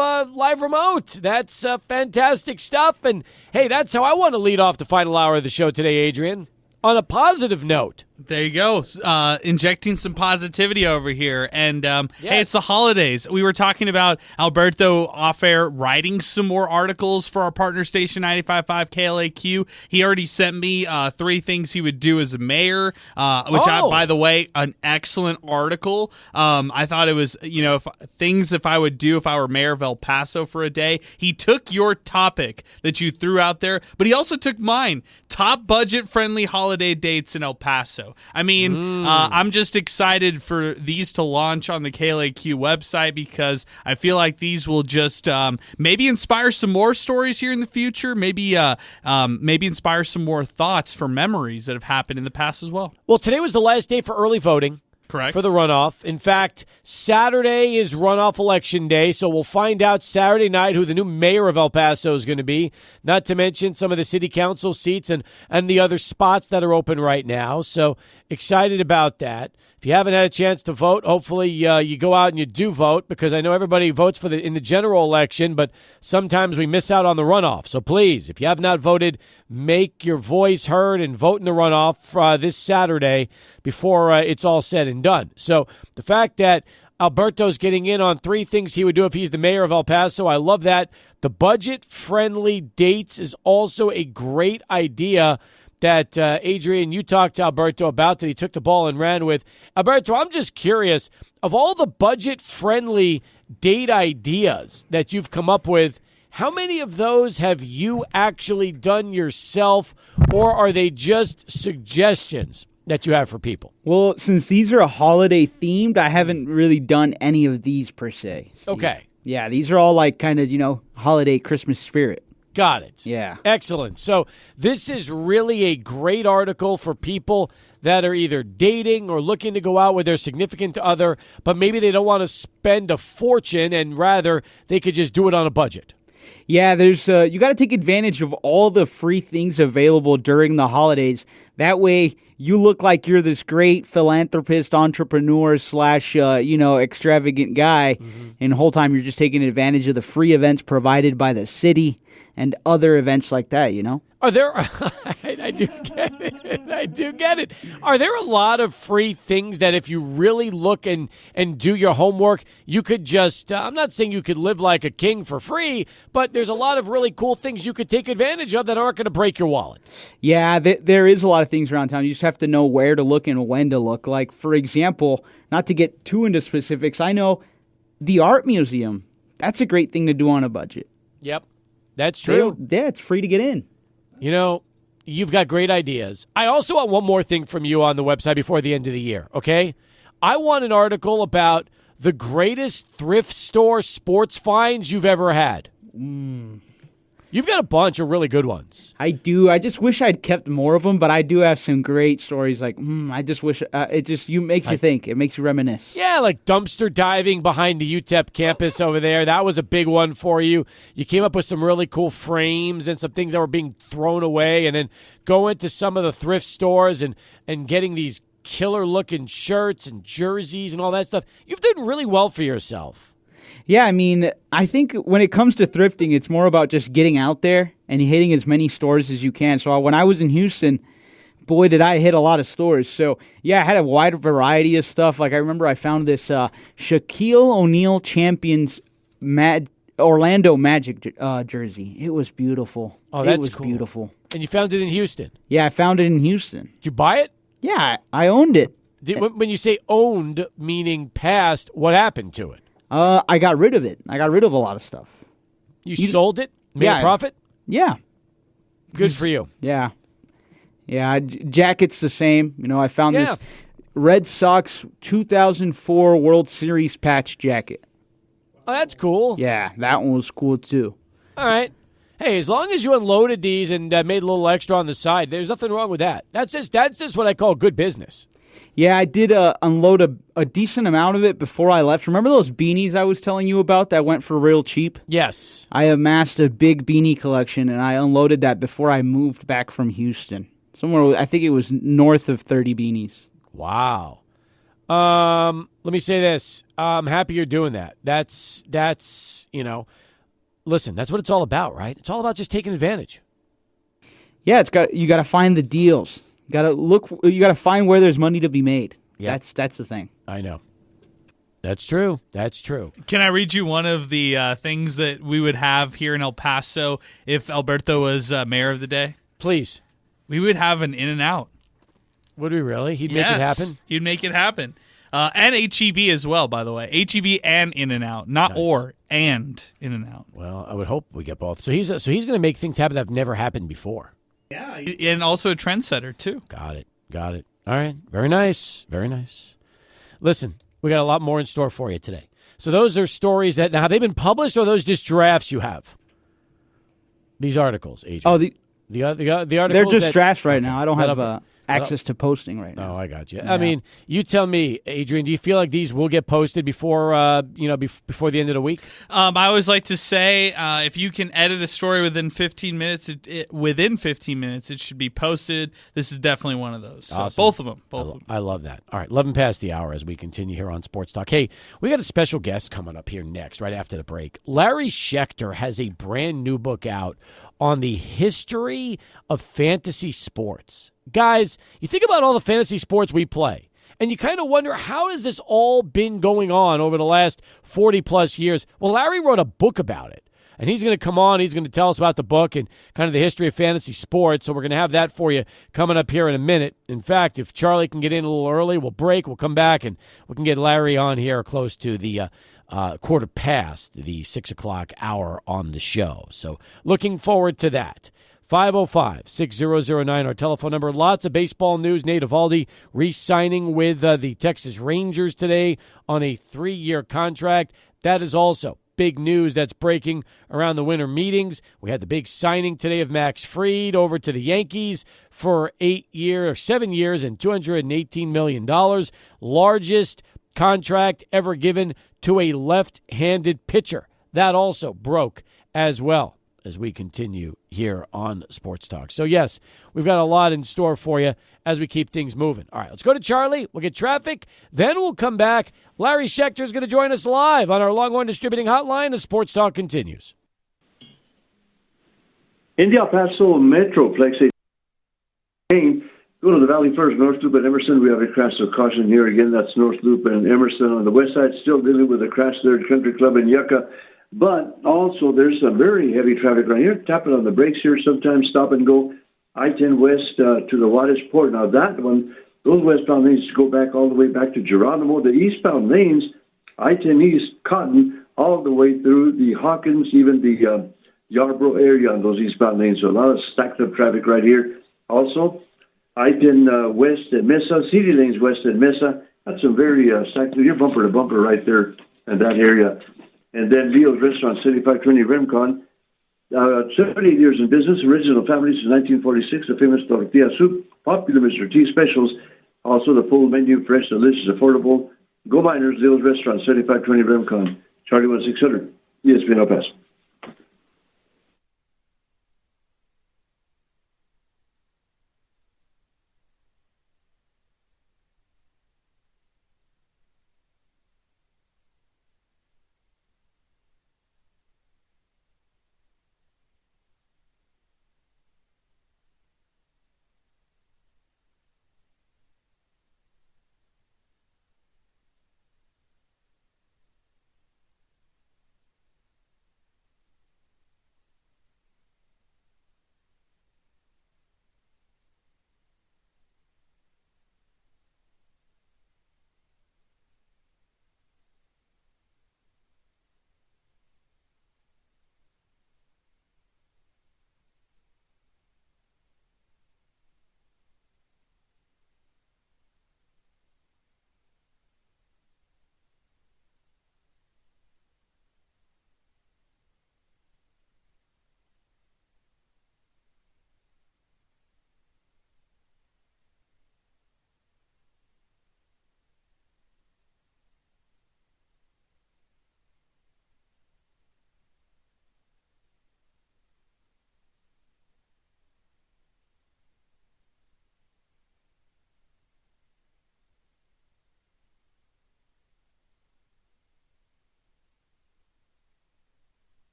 remote. That's fantastic stuff. And, hey, that's how I want to lead off the final hour of the show today, Adrian, on a positive note. There you go. Injecting some positivity over here. And, yes. Hey, it's the holidays. We were talking about Alberto off-air writing some more articles for our partner station, 95.5 KLAQ. He already sent me 3 things he would do as a mayor, by the way, an excellent article. I thought it was, if I would do if I were mayor of El Paso for a day. He took your topic that you threw out there, but he also took mine, top budget-friendly holiday dates in El Paso. Paso. I mean, I'm just excited for these to launch on the KLAQ website because I feel like these will just maybe inspire some more stories here in the future. Maybe inspire some more thoughts for memories that have happened in the past as well. Well, today was the last day for early voting. Correct. For the runoff. In fact, Saturday is runoff election day, so we'll find out Saturday night who the new mayor of El Paso is going to be, not to mention some of the city council seats and the other spots that are open right now. So excited about that. If you haven't had a chance to vote, hopefully you go out and you do vote, because I know everybody votes in the general election, but sometimes we miss out on the runoff. So please, if you have not voted, make your voice heard and vote in the runoff this Saturday before it's all said and done. So the fact that Alberto's getting in on 3 things he would do if he's the mayor of El Paso, I love that. The budget-friendly dates is also a great idea that, Adrian, you talked to Alberto about, that he took the ball and ran with. Alberto, I'm just curious, of all the budget-friendly date ideas that you've come up with, how many of those have you actually done yourself, or are they just suggestions that you have for people? Well, since these are holiday themed, I haven't really done any of these per se, Steve. Okay. Yeah, these are all like kind of, holiday Christmas spirit. Got it. Yeah. Excellent. So this is really a great article for people that are either dating or looking to go out with their significant other, but maybe they don't want to spend a fortune and rather they could just do it on a budget. Yeah, there's you got to take advantage of all the free things available during the holidays. That way you look like you're this great philanthropist, entrepreneur / extravagant guy, and the whole time you're just taking advantage of the free events provided by the city and other events like that, Are there, I do get it. Are there a lot of free things that if you really look and do your homework, you could just, I'm not saying you could live like a king for free, but there's a lot of really cool things you could take advantage of that aren't going to break your wallet. Yeah, there is a lot of things around town. You just have to know where to look and when to look. Like, for example, not to get too into specifics, I know the art museum, that's a great thing to do on a budget. Yep. That's true. Yeah, it's free to get in. You've got great ideas. I also want one more thing from you on the website before the end of the year, okay? I want an article about the greatest thrift store sports finds you've ever had. You've got a bunch of really good ones. I do. I just wish I'd kept more of them, but I do have some great stories. Like, I just wish makes you think. It makes you reminisce. Yeah, like dumpster diving behind the UTEP campus over there. That was a big one for you. You came up with some really cool frames and some things that were being thrown away, and then going to some of the thrift stores and getting these killer-looking shirts and jerseys and all that stuff. You've done really well for yourself. Yeah, I mean, I think when it comes to thrifting, it's more about just getting out there and hitting as many stores as you can. So when I was in Houston, boy, did I hit a lot of stores. So, yeah, I had a wide variety of stuff. Like, I remember I found this Shaquille O'Neal Champions Orlando Magic jersey. It was beautiful. Oh, that's It was cool. Beautiful. And you found it in Houston? Yeah, I found it in Houston. Did you buy it? Yeah, I owned it. When you say owned, meaning passed, what happened to it? I got rid of it. I got rid of a lot of stuff. You sold it? Made a profit? Yeah. Good for you. Yeah. Yeah, jacket's the same. I found this Red Sox 2004 World Series patch jacket. Oh, that's cool. Yeah, that one was cool too. All right. Hey, as long as you unloaded these and made a little extra on the side, there's nothing wrong with that. That's just what I call good business. Yeah, I did unload a decent amount of it before I left. Remember those beanies I was telling you about that went for real cheap? Yes. I amassed a big beanie collection, and I unloaded that before I moved back from Houston. Somewhere, I think it was north of 30 beanies. Wow. Let me say this. I'm happy you're doing that. That's listen, that's what it's all about, right? It's all about just taking advantage. Yeah, you got to find the deals. You got to find where there's money to be made. Yep. That's the thing. I know. That's true. That's true. Can I read you one of the things that we would have here in El Paso if Alberto was mayor of the day? Please. We would have an In-N-Out. Would we really? He'd make it happen? He'd make it happen. And HEB as well, by the way. HEB and In-N-Out. Not nice. Or, and In-N-Out. Well, I would hope we get both. So he's going to make things happen that have never happened before. Yeah. And also a trendsetter, too. Got it. All right. Very nice. Very nice. Listen, we got a lot more in store for you today. So those are stories that, now, have they been published or are those just drafts you have? These articles, Adrian. Oh, the articles. they're just that, drafts right now. I don't That'll have access to posting right now. Oh, I got you. Yeah. I mean, you tell me, Adrian. Do you feel like these will get posted before before the end of the week? I always like to say, if you can edit a story within 15 minutes, it should be posted. This is definitely one of those. So Awesome. both of them. I love that. All right, 11 past the hour as we continue here on Sports Talk. Hey, we got a special guest coming up here next, right after the break. Larry Schechter has a brand new book out on the history of fantasy sports. Guys, you think about all the fantasy sports we play, and you kind of wonder, how has this all been going on over the last 40-plus years? Well, Larry wrote a book about it, and he's going to come on. He's going to tell us about the book and kind of the history of fantasy sports, so we're going to have that for you coming up here in a minute. In fact, if Charlie can get in a little early, we'll break. We'll come back, and we can get Larry on here close to the quarter past the 6 o'clock hour on the show. So looking forward to that. 505-6009, our telephone number. Lots of baseball news. Nate Eovaldi re-signing with the Texas Rangers today on a 3-year contract. That is also big news that's breaking around the winter meetings. We had the big signing today of Max Fried over to the Yankees for 7 years and $218 million. Largest contract ever given to a left-handed pitcher. That also broke as well as we continue here on Sports Talk. So, yes, we've got a lot in store for you as we keep things moving. All right, let's go to Charlie. We'll get traffic. Then we'll come back. Larry Schechter is going to join us live on our Longhorn Distributing Hotline as Sports Talk continues. In the El Paso Metroplex, go to the Valley First, North Loop and Emerson. We have a crash of caution here again. That's North Loop and Emerson. On the west side, still dealing with a crash there at Country Club in Yucca. But also, there's some very heavy traffic right here. Tapping on the brakes here, sometimes stop and go. I-10 west to the Wattage Port. Now, that one, those westbound lanes go back all the way back to Geronimo. The eastbound lanes, I-10 East, Cotton, all the way through the Hawkins, even the Yarborough area on those eastbound lanes. So a lot of stacked up traffic right here. Also, I-10 west at Mesa, CD lanes west at Mesa. That's some very stacked. You're bumper to bumper right there in that area. And then Leo's Restaurant, 7520 Remcon. 78 years in business, original family since 1946, the famous tortilla soup, popular Mr. T specials, also the full menu, fresh, delicious, affordable. Go Miners, Leo's Restaurant, 7520 Remcon, Charlie 1600, ESPN El Paso.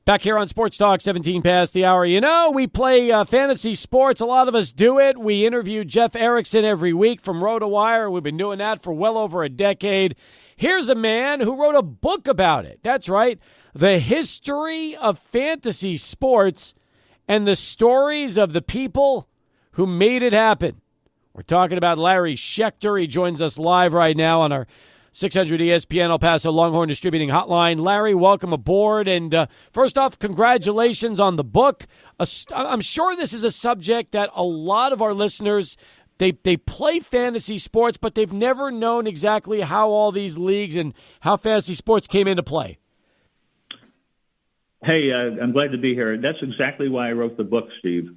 Back here on Sports Talk, 17 past the hour. You know, we play fantasy sports. A lot of us do it. We interview Jeff Erickson every week from RotoWire. We've been doing that for well over a decade. Here's a man who wrote a book about it. That's right. The History of Fantasy Sports and the Stories of the People who Made It Happen. We're talking about Larry Schechter. He joins us live right now on our 600 ESPN El Paso Longhorn Distributing Hotline. Larry, welcome aboard. And first off, congratulations on the book. I'm sure this is a subject that a lot of our listeners, they play fantasy sports, but they've never known exactly how all these leagues and how fantasy sports came into play. Hey, I'm glad to be here. That's exactly why I wrote the book, Steve.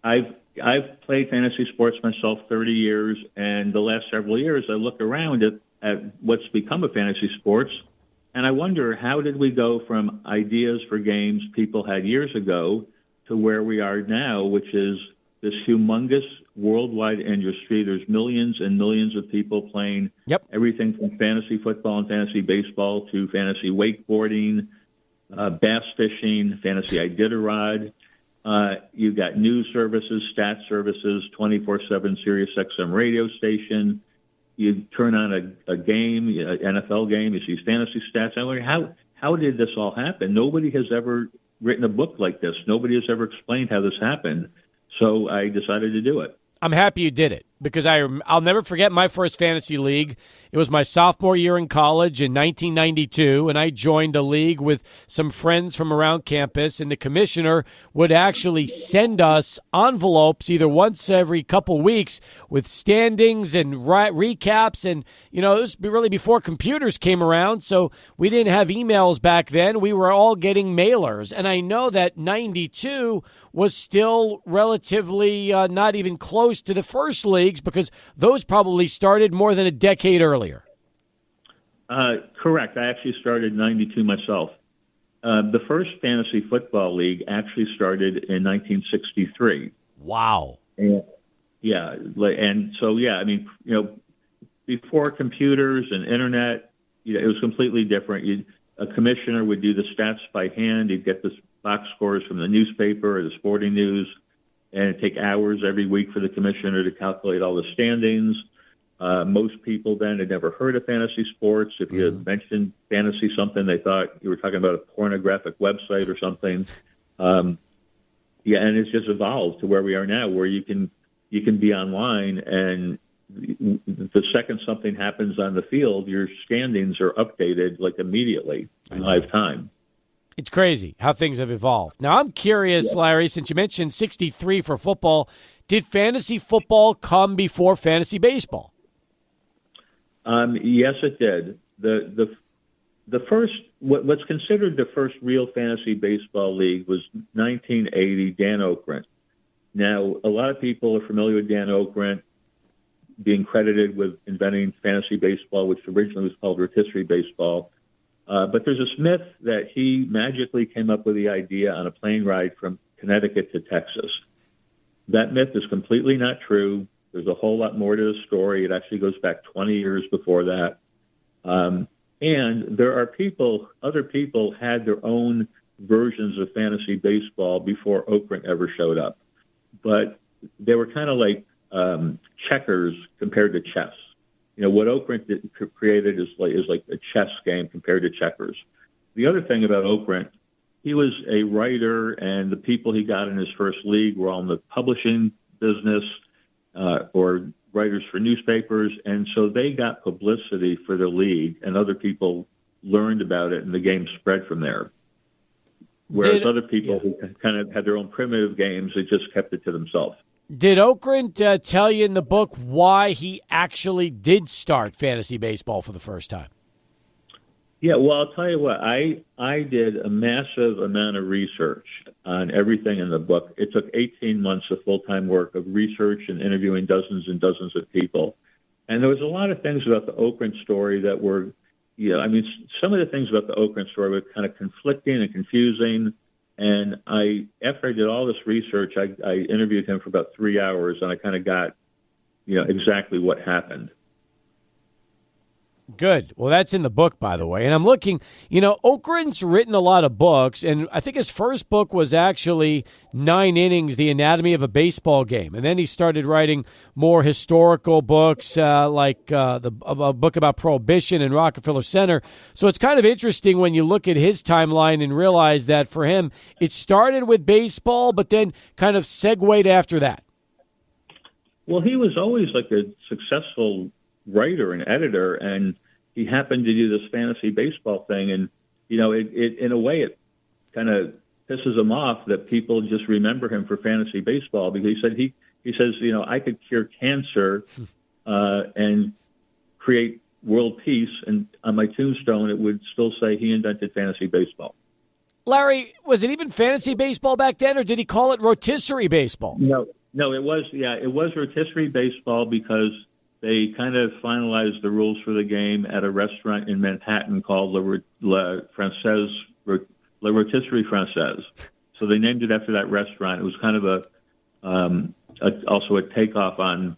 I've played fantasy sports myself 30 years, and the last several years I look around at what's become of fantasy sports, and I wonder, how did we go from ideas for games people had years ago to where we are now, which is this humongous worldwide industry. There's millions and millions of people playing everything from fantasy football and fantasy baseball to fantasy wakeboarding, bass fishing, fantasy Iditarod. You've got news services, stat services, 24/7 Sirius XM radio station. You turn on a game, an NFL game, you see fantasy stats. I wonder, how did this all happen? Nobody has ever written a book like this. Nobody has ever explained how this happened. So I decided to do it. I'm happy you did it because I'll never forget my first fantasy league. It was my sophomore year in college in 1992, and I joined a league with some friends from around campus, and the commissioner would actually send us envelopes either once every couple weeks with standings and recaps, and, you know, this was really before computers came around, so we didn't have emails back then. We were all getting mailers, and I know that 92 was still relatively not even close to the first leagues because those probably started more than a decade earlier. Correct. I actually started in 92 myself. The first fantasy football league actually started in 1963. Wow. And, I mean, you know, before computers and internet, you know, it was completely different. A commissioner would do the stats by hand. He'd get the box scores from the newspaper or the sporting news, and it'd take hours every week for the commissioner to calculate all the standings. Most people then had never heard of fantasy sports. If you had mentioned fantasy something, they thought you were talking about a pornographic website or something. And it's just evolved to where we are now, where you can be online, and the second something happens on the field, your standings are updated like immediately in live time. It's crazy how things have evolved. Now, I'm curious, Larry, since you mentioned 63 for football, did fantasy football come before fantasy baseball? Yes, it did. The first, what's considered the first real fantasy baseball league was 1980, Dan Okrent. Now, a lot of people are familiar with Dan Okrent being credited with inventing fantasy baseball, which originally was called rotisserie baseball. But there's this myth that he magically came up with the idea on a plane ride from Connecticut to Texas. That myth is completely not true. There's a whole lot more to the story. It actually goes back 20 years before that. And there are other people had their own versions of fantasy baseball before Okrent ever showed up. But they were kind of like checkers compared to chess. You know, what Okrent created is like a chess game compared to checkers. The other thing about Okrent, he was a writer, and the people he got in his first league were all in the publishing business or writers for newspapers, and so they got publicity for the league, and other people learned about it, and the game spread from there. Whereas other people who kind of had their own primitive games, they just kept it to themselves. Did Okrent tell you in the book why he actually did start fantasy baseball for the first time? Yeah, well, I'll tell you what. I did a massive amount of research on everything in the book. It took 18 months of full-time work of research and interviewing dozens and dozens of people. And there was a lot of things about the Okrent story that were, some of the things about the Okrent story were kind of conflicting and confusing. And after I did all this research, I interviewed him for about 3 hours, and I kind of got, exactly what happened. Good. Well, that's in the book, by the way. And I'm looking, Okren's written a lot of books, and I think his first book was actually 9 Innings, The Anatomy of a Baseball Game. And then he started writing more historical books, like a book about Prohibition and Rockefeller Center. So it's kind of interesting when you look at his timeline and realize that for him, it started with baseball, but then kind of segued after that. Well, he was always like a successful writer and editor, and he happened to do this fantasy baseball thing, and it in a way it kind of pisses him off that people just remember him for fantasy baseball, because he says I could cure cancer and create world peace, and on my tombstone it would still say he invented fantasy baseball. Larry, was it even fantasy baseball back then, or did he call it rotisserie baseball? No, it was rotisserie baseball, because they kind of finalized the rules for the game at a restaurant in Manhattan called La Rotisserie Française. So they named it after that restaurant. It was kind of also a takeoff on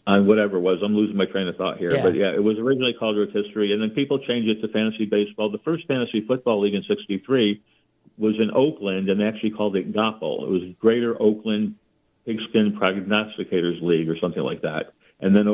whatever it was. I'm losing my train of thought here. Yeah. But yeah, it was originally called rotisserie, and then people changed it to fantasy baseball. The first fantasy football league in '63 was in Oakland, and they actually called it GOPL. It was Greater Oakland Pigskin Prognosticators League or something like that. And then,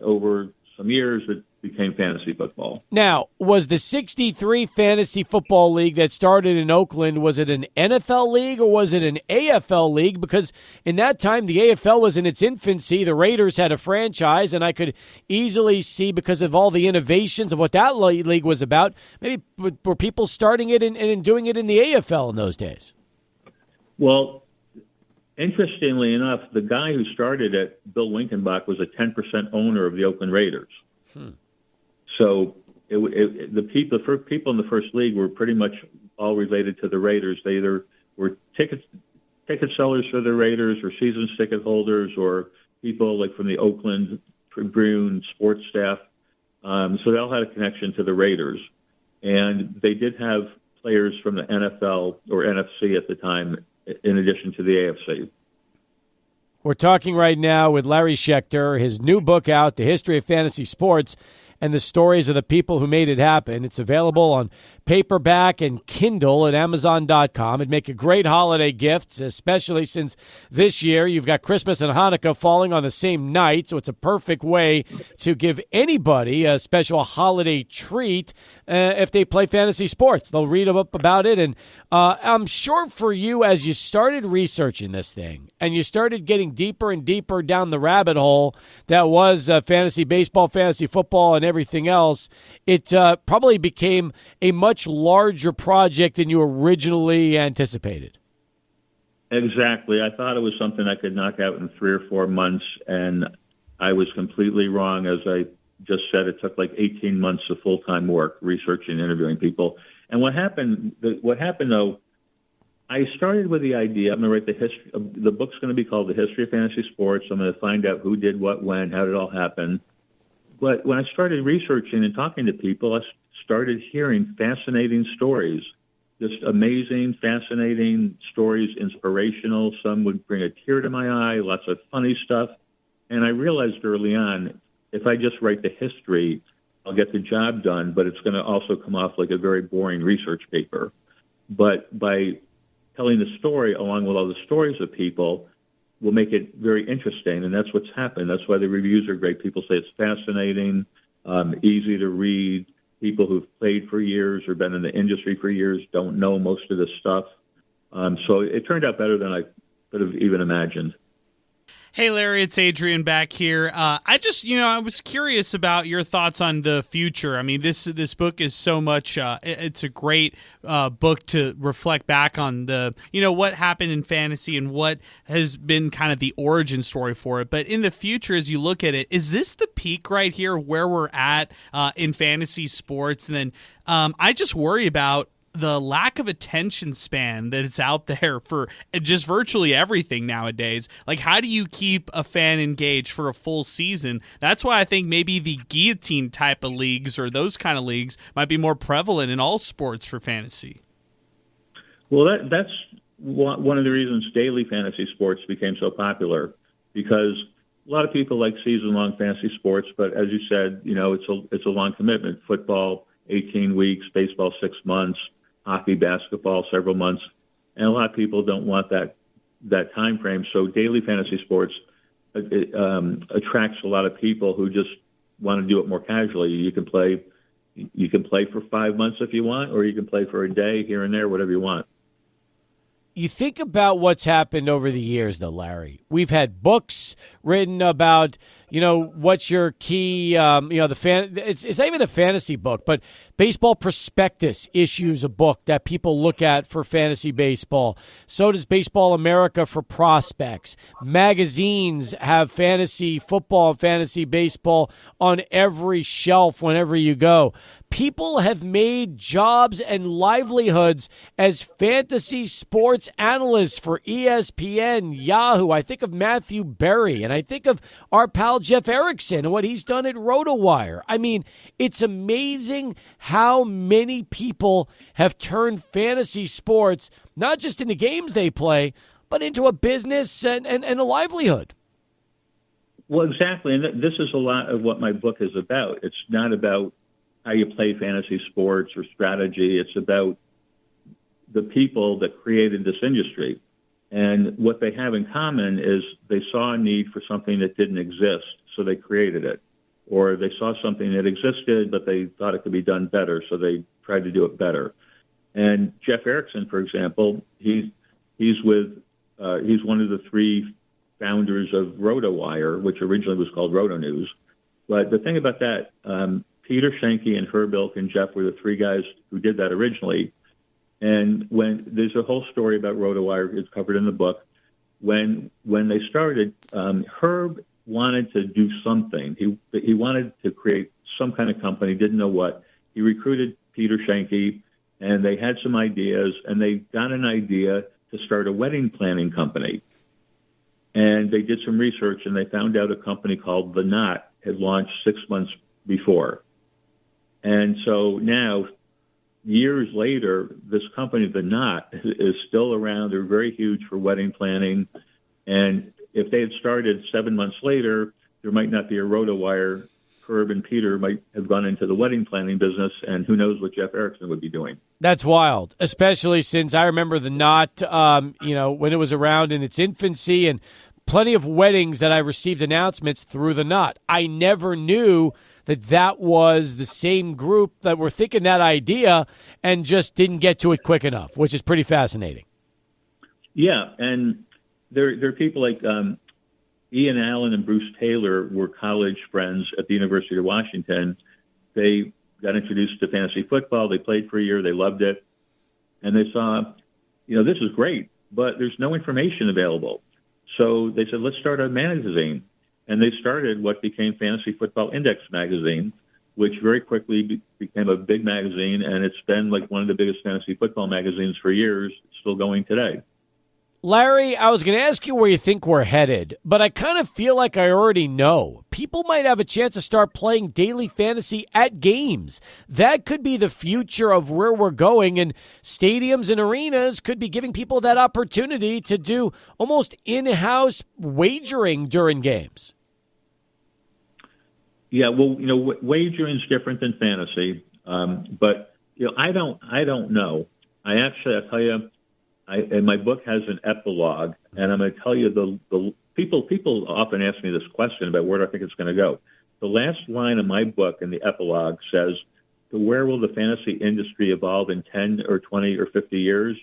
over some years, it became fantasy football. Now, was the 63 fantasy football league that started in Oakland, was it an NFL league or was it an AFL league? Because in that time, the AFL was in its infancy. The Raiders had a franchise, and I could easily see, because of all the innovations of what that league was about, maybe were people starting it and doing it in the AFL in those days? Well, interestingly enough, the guy who started it, Bill Winkenbach, was a 10% owner of the Oakland Raiders. So the people in the first league were pretty much all related to the Raiders. They either were ticket sellers for the Raiders, or season ticket holders, or people like from the Oakland Tribune sports staff. So they all had a connection to the Raiders. And they did have players from the NFL or NFC at the time, in addition to the AFC. We're talking right now with Larry Schechter, his new book out, The History of Fantasy Sports, and the stories of the people who made it happen. It's available on paperback and Kindle at Amazon.com. It'd make a great holiday gift, especially since this year you've got Christmas and Hanukkah falling on the same night, so it's a perfect way to give anybody a special holiday treat if they play fantasy sports. They'll read up about it, and I'm sure for you, as you started researching this thing and you started getting deeper and deeper down the rabbit hole that was fantasy baseball, fantasy football, and everything else, it probably became a much larger project than you originally anticipated. Exactly. I thought it was something I could knock out in 3 or 4 months, and I was completely wrong. As I just said, it took like 18 months of full-time work, researching and interviewing people. And what happened though, I started with the idea, I'm going to write the history. The book's going to be called The History of Fantasy Sports. I'm going to find out who did what, when, how did it all happen. But when I started researching and talking to people, I started hearing fascinating stories, just amazing, fascinating stories, inspirational. Some would bring a tear to my eye, lots of funny stuff. And I realized early on, if I just write the history, I'll get the job done, but it's going to also come off like a very boring research paper. But by telling the story along with all the stories of people will make it very interesting, and that's what's happened. That's why the reviews are great. People say it's fascinating, easy to read. People who've played for years or been in the industry for years don't know most of this stuff. So it turned out better than I could have even imagined. Hey, Larry, it's Adrian back here. I was curious about your thoughts on the future. I mean, this book is so much, it's a great book to reflect back on what happened in fantasy and what has been kind of the origin story for it. But in the future, as you look at it, is this the peak right here where we're at in fantasy sports? And then I just worry about the lack of attention span that is out there for just virtually everything nowadays. Like, how do you keep a fan engaged for a full season? That's why I think maybe the guillotine type of leagues or those kind of leagues might be more prevalent in all sports for fantasy. Well, that's one of the reasons daily fantasy sports became so popular, because lot of people like season-long fantasy sports, but as you said, it's a long commitment. Football, 18 weeks, baseball, 6 months, hockey, basketball, several months, and a lot of people don't want that time frame. So daily fantasy sports attracts a lot of people who just want to do it more casually. You can play for 5 months if you want, or you can play for a day here and there, whatever you want. You think about what's happened over the years, though, Larry. We've had books written about, what's your key, it's not even a fantasy book, but Baseball Prospectus issues a book that people look at for fantasy baseball. So does Baseball America for prospects. Magazines have fantasy football and fantasy baseball on every shelf whenever you go. People have made jobs and livelihoods as fantasy sports analysts for ESPN, Yahoo. I think of Matthew Berry, and I think of our pal Jeff Erickson and what he's done at RotoWire. I mean, it's amazing how many people have turned fantasy sports, not just into games they play, but into a business and a livelihood. Well, exactly, and this is a lot of what my book is about. It's not about how you play fantasy sports or strategy. It's about the people that created this industry. And what they have in common is they saw a need for something that didn't exist, so they created it. Or they saw something that existed, but they thought it could be done better, so they tried to do it better. And Jeff Erickson, for example, he's one of the three founders of RotoWire, which originally was called RotoNews. But the thing about that, Peter Schenke and Herb Ilk and Jeff were the three guys who did that originally. And when there's a whole story about RotoWire, it's covered in the book. When they started, Herb wanted to do something. He wanted to create some kind of company, didn't know what. He recruited Peter Schenke, and they had some ideas, and they got an idea to start a wedding planning company. And they did some research, and they found out a company called The Knot had launched 6 months before. And so now, years later, this company, The Knot, is still around. They're very huge for wedding planning. And if they had started 7 months later, there might not be a RotoWire. Herb and Peter might have gone into the wedding planning business, and who knows what Jeff Erickson would be doing. That's wild, especially since I remember The Knot, when it was around in its infancy, and plenty of weddings that I received announcements through The Knot. I never knew that was the same group that were thinking that idea and just didn't get to it quick enough, which is pretty fascinating. Yeah, and there are people like Ian Allen and Bruce Taylor were college friends at the University of Washington. They got introduced to fantasy football. They played for a year. They loved it. And they saw, this is great, but there's no information available. So they said, let's start a magazine. And they started what became Fantasy Football Index magazine, which very quickly became a big magazine, and it's been like one of the biggest fantasy football magazines for years, still going today. Larry, I was going to ask you where you think we're headed, but I kind of feel like I already know. People might have a chance to start playing daily fantasy at games. That could be the future of where we're going, and stadiums and arenas could be giving people that opportunity to do almost in-house wagering during games. Yeah, well, wagering is different than fantasy, but I don't know. I'll tell you. And my book has an epilogue, and I'm going to tell you the people often ask me this question about where do I think it's going to go. The last line of my book in the epilogue says, where will the fantasy industry evolve in 10 or 20 or 50 years?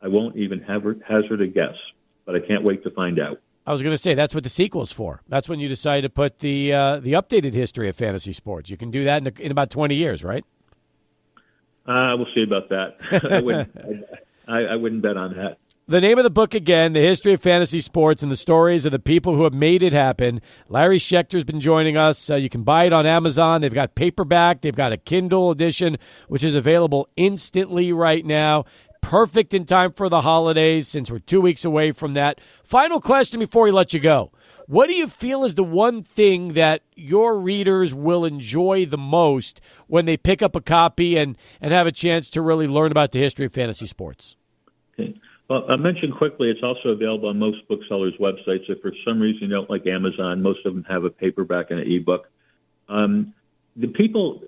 I won't even hazard a guess, but I can't wait to find out. I was going to say, that's what the sequel's for. That's when you decide to put the updated history of fantasy sports. You can do that in about 20 years, right? We'll see about that. I wouldn't bet on that. The name of the book again, The History of Fantasy Sports and the Stories of the People Who Have Made It Happen. Larry Schechter's been joining us. You can buy it on Amazon. They've got paperback. They've got a Kindle edition, which is available instantly right now. Perfect in time for the holidays since we're 2 weeks away from that. Final question before we let you go. What do you feel is the one thing that your readers will enjoy the most when they pick up a copy and have a chance to really learn about the history of fantasy sports? Okay. Well, I mentioned quickly, it's also available on most booksellers' websites. If for some reason you don't like Amazon, most of them have a paperback and an ebook. The people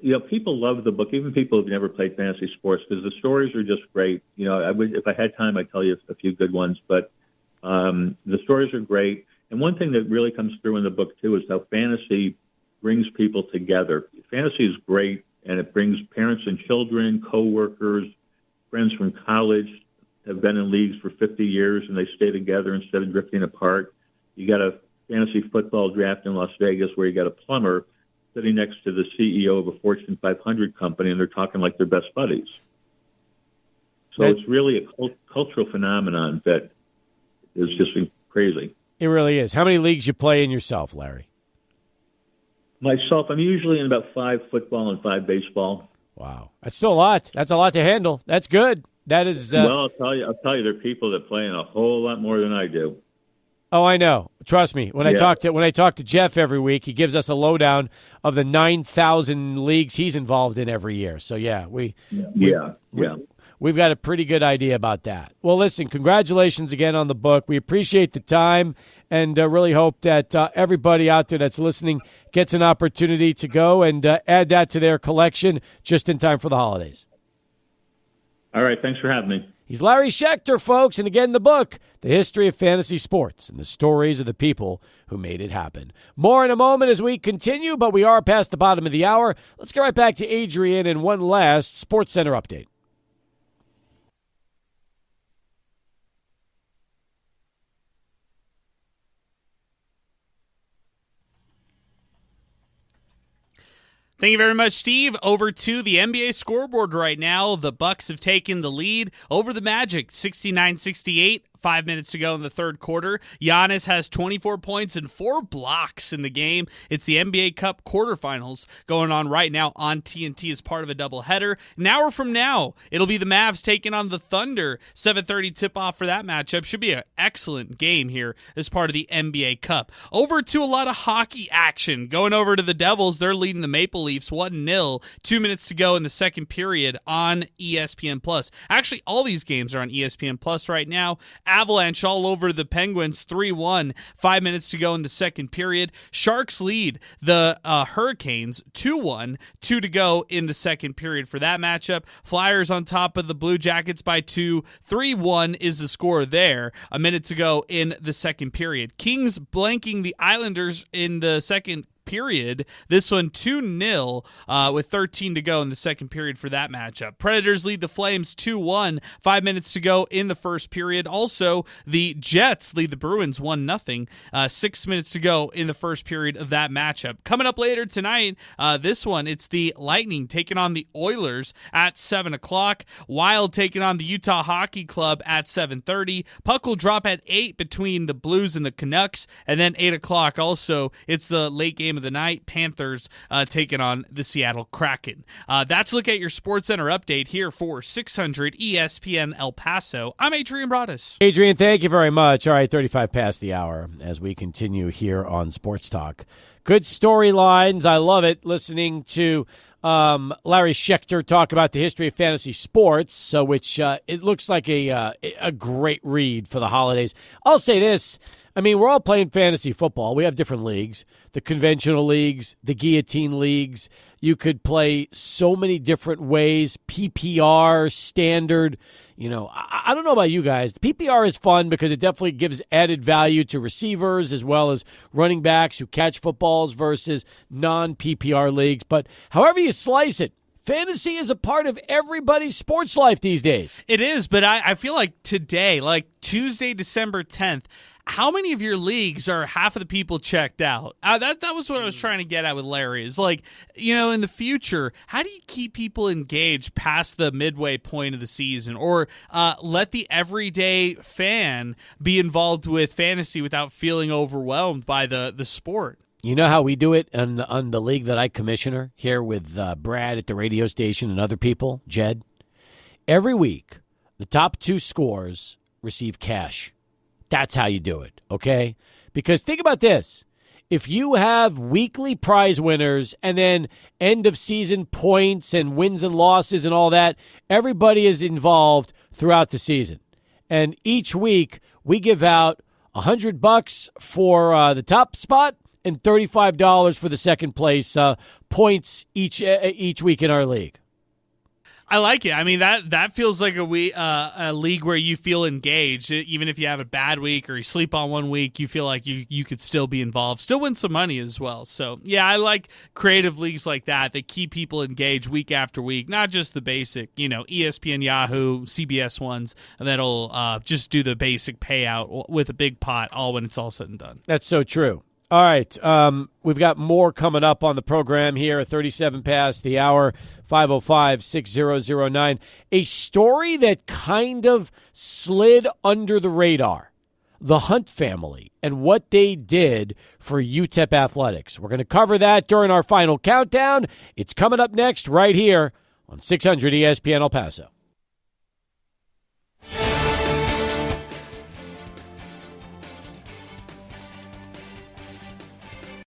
love the book, even people who've never played fantasy sports, because the stories are just great. If I had time, I'd tell you a few good ones, but the stories are great. And one thing that really comes through in the book, too, is how fantasy brings people together. Fantasy is great, and it brings parents and children, coworkers, friends from college have been in leagues for 50 years, and they stay together instead of drifting apart. You got a fantasy football draft in Las Vegas where you got a plumber sitting next to the CEO of a Fortune 500 company, and they're talking like they're best buddies. So it's really a cultural phenomenon that is just crazy. It really is. How many leagues you play in yourself, Larry? Myself, I'm usually in about 5 football and 5 baseball. Wow, that's still a lot. That's a lot to handle. That's good. That is. Well, I'll tell you, there are people that play in a whole lot more than I do. Oh, I know. Trust me. When I talk to Jeff every week, he gives us a lowdown of the 9,000 leagues he's involved in every year. So we've got a pretty good idea about that. Well, listen, congratulations again on the book. We appreciate the time and really hope that everybody out there that's listening gets an opportunity to go and add that to their collection just in time for the holidays. All right. Thanks for having me. He's Larry Schechter, folks, and again, the book, The History of Fantasy Sports and the Stories of the People Who Made It Happen. More in a moment as we continue, but we are past the bottom of the hour. Let's get right back to Adrian and one last SportsCenter update. Thank you very much, Steve. Over to the NBA scoreboard right now. The Bucks have taken the lead over the Magic, 69-68. 5 minutes to go in the third quarter. Giannis has 24 points and 4 blocks in the game. It's the NBA Cup quarterfinals going on right now on TNT as part of a doubleheader. An hour from now, it'll be the Mavs taking on the Thunder. 7:30 tip-off for that matchup. Should be an excellent game here as part of the NBA Cup. Over to a lot of hockey action. Going over to the Devils, they're leading the Maple Leafs 1-0. 2 minutes to go in the second period on ESPN+. Actually, all these games are on ESPN+ right now. Avalanche all over the Penguins 3-1. 5 minutes to go in the second period. Sharks lead the Hurricanes 2-1. 2 to go in the second period for that matchup. Flyers on top of the Blue Jackets by 2. 3-1 is the score there. A minute to go in the second period. Kings blanking the Islanders in the second period. This one 2-0 with 13 to go in the second period for that matchup. Predators lead the Flames 2-1. 5 minutes to go in the first period. Also, the Jets lead the Bruins 1-0. 6 minutes to go in the first period of that matchup. Coming up later tonight, this one, it's the Lightning taking on the Oilers at 7 o'clock. Wild taking on the Utah Hockey Club at 7:30. Puck will drop at 8 between the Blues and the Canucks. And then 8 o'clock also, it's the late game of the night, Panthers taking on the Seattle Kraken. That's a look at your SportsCenter update here for 600 ESPN El Paso. I'm Adrian Broadus. Adrian, thank you very much. All right, 35 past the hour as we continue here on Sports Talk. Good storylines. I love it listening to Larry Schechter talk about the history of fantasy sports, which it looks like a great read for the holidays. I'll say this. I mean, we're all playing fantasy football. We have different leagues, the conventional leagues, the guillotine leagues. You could play so many different ways, PPR, standard. I don't know about you guys. The PPR is fun because it definitely gives added value to receivers as well as running backs who catch footballs versus non-PPR leagues. But however you slice it, fantasy is a part of everybody's sports life these days. It is, but I feel like today, like Tuesday, December 10th, how many of your leagues are half of the people checked out? That was what I was trying to get at with Larry. Is like, in the future, how do you keep people engaged past the midway point of the season, or let the everyday fan be involved with fantasy without feeling overwhelmed by the sport? You know how we do it on the league that I commissioner here with Brad at the radio station and other people, Jed? Every week, the top 2 scores receive cash. That's how you do it, okay? Because think about this. If you have weekly prize winners and then end-of-season points and wins and losses and all that, everybody is involved throughout the season. And each week we give out $100 for the top spot and $35 for the second place points each week in our league. I like it. I mean, that feels like a league where you feel engaged. Even if you have a bad week or you sleep on one week, you feel like you could still be involved, still win some money as well. So, yeah, I like creative leagues like that keep people engaged week after week, not just the basic, ESPN, Yahoo, CBS ones that'll just do the basic payout with a big pot all when it's all said and done. That's so true. All right, we've got more coming up on the program here, 37 past the hour, 505-6009. A story that kind of slid under the radar, the Hunt family and what they did for UTEP athletics. We're going to cover that during our final countdown. It's coming up next right here on 600 ESPN El Paso.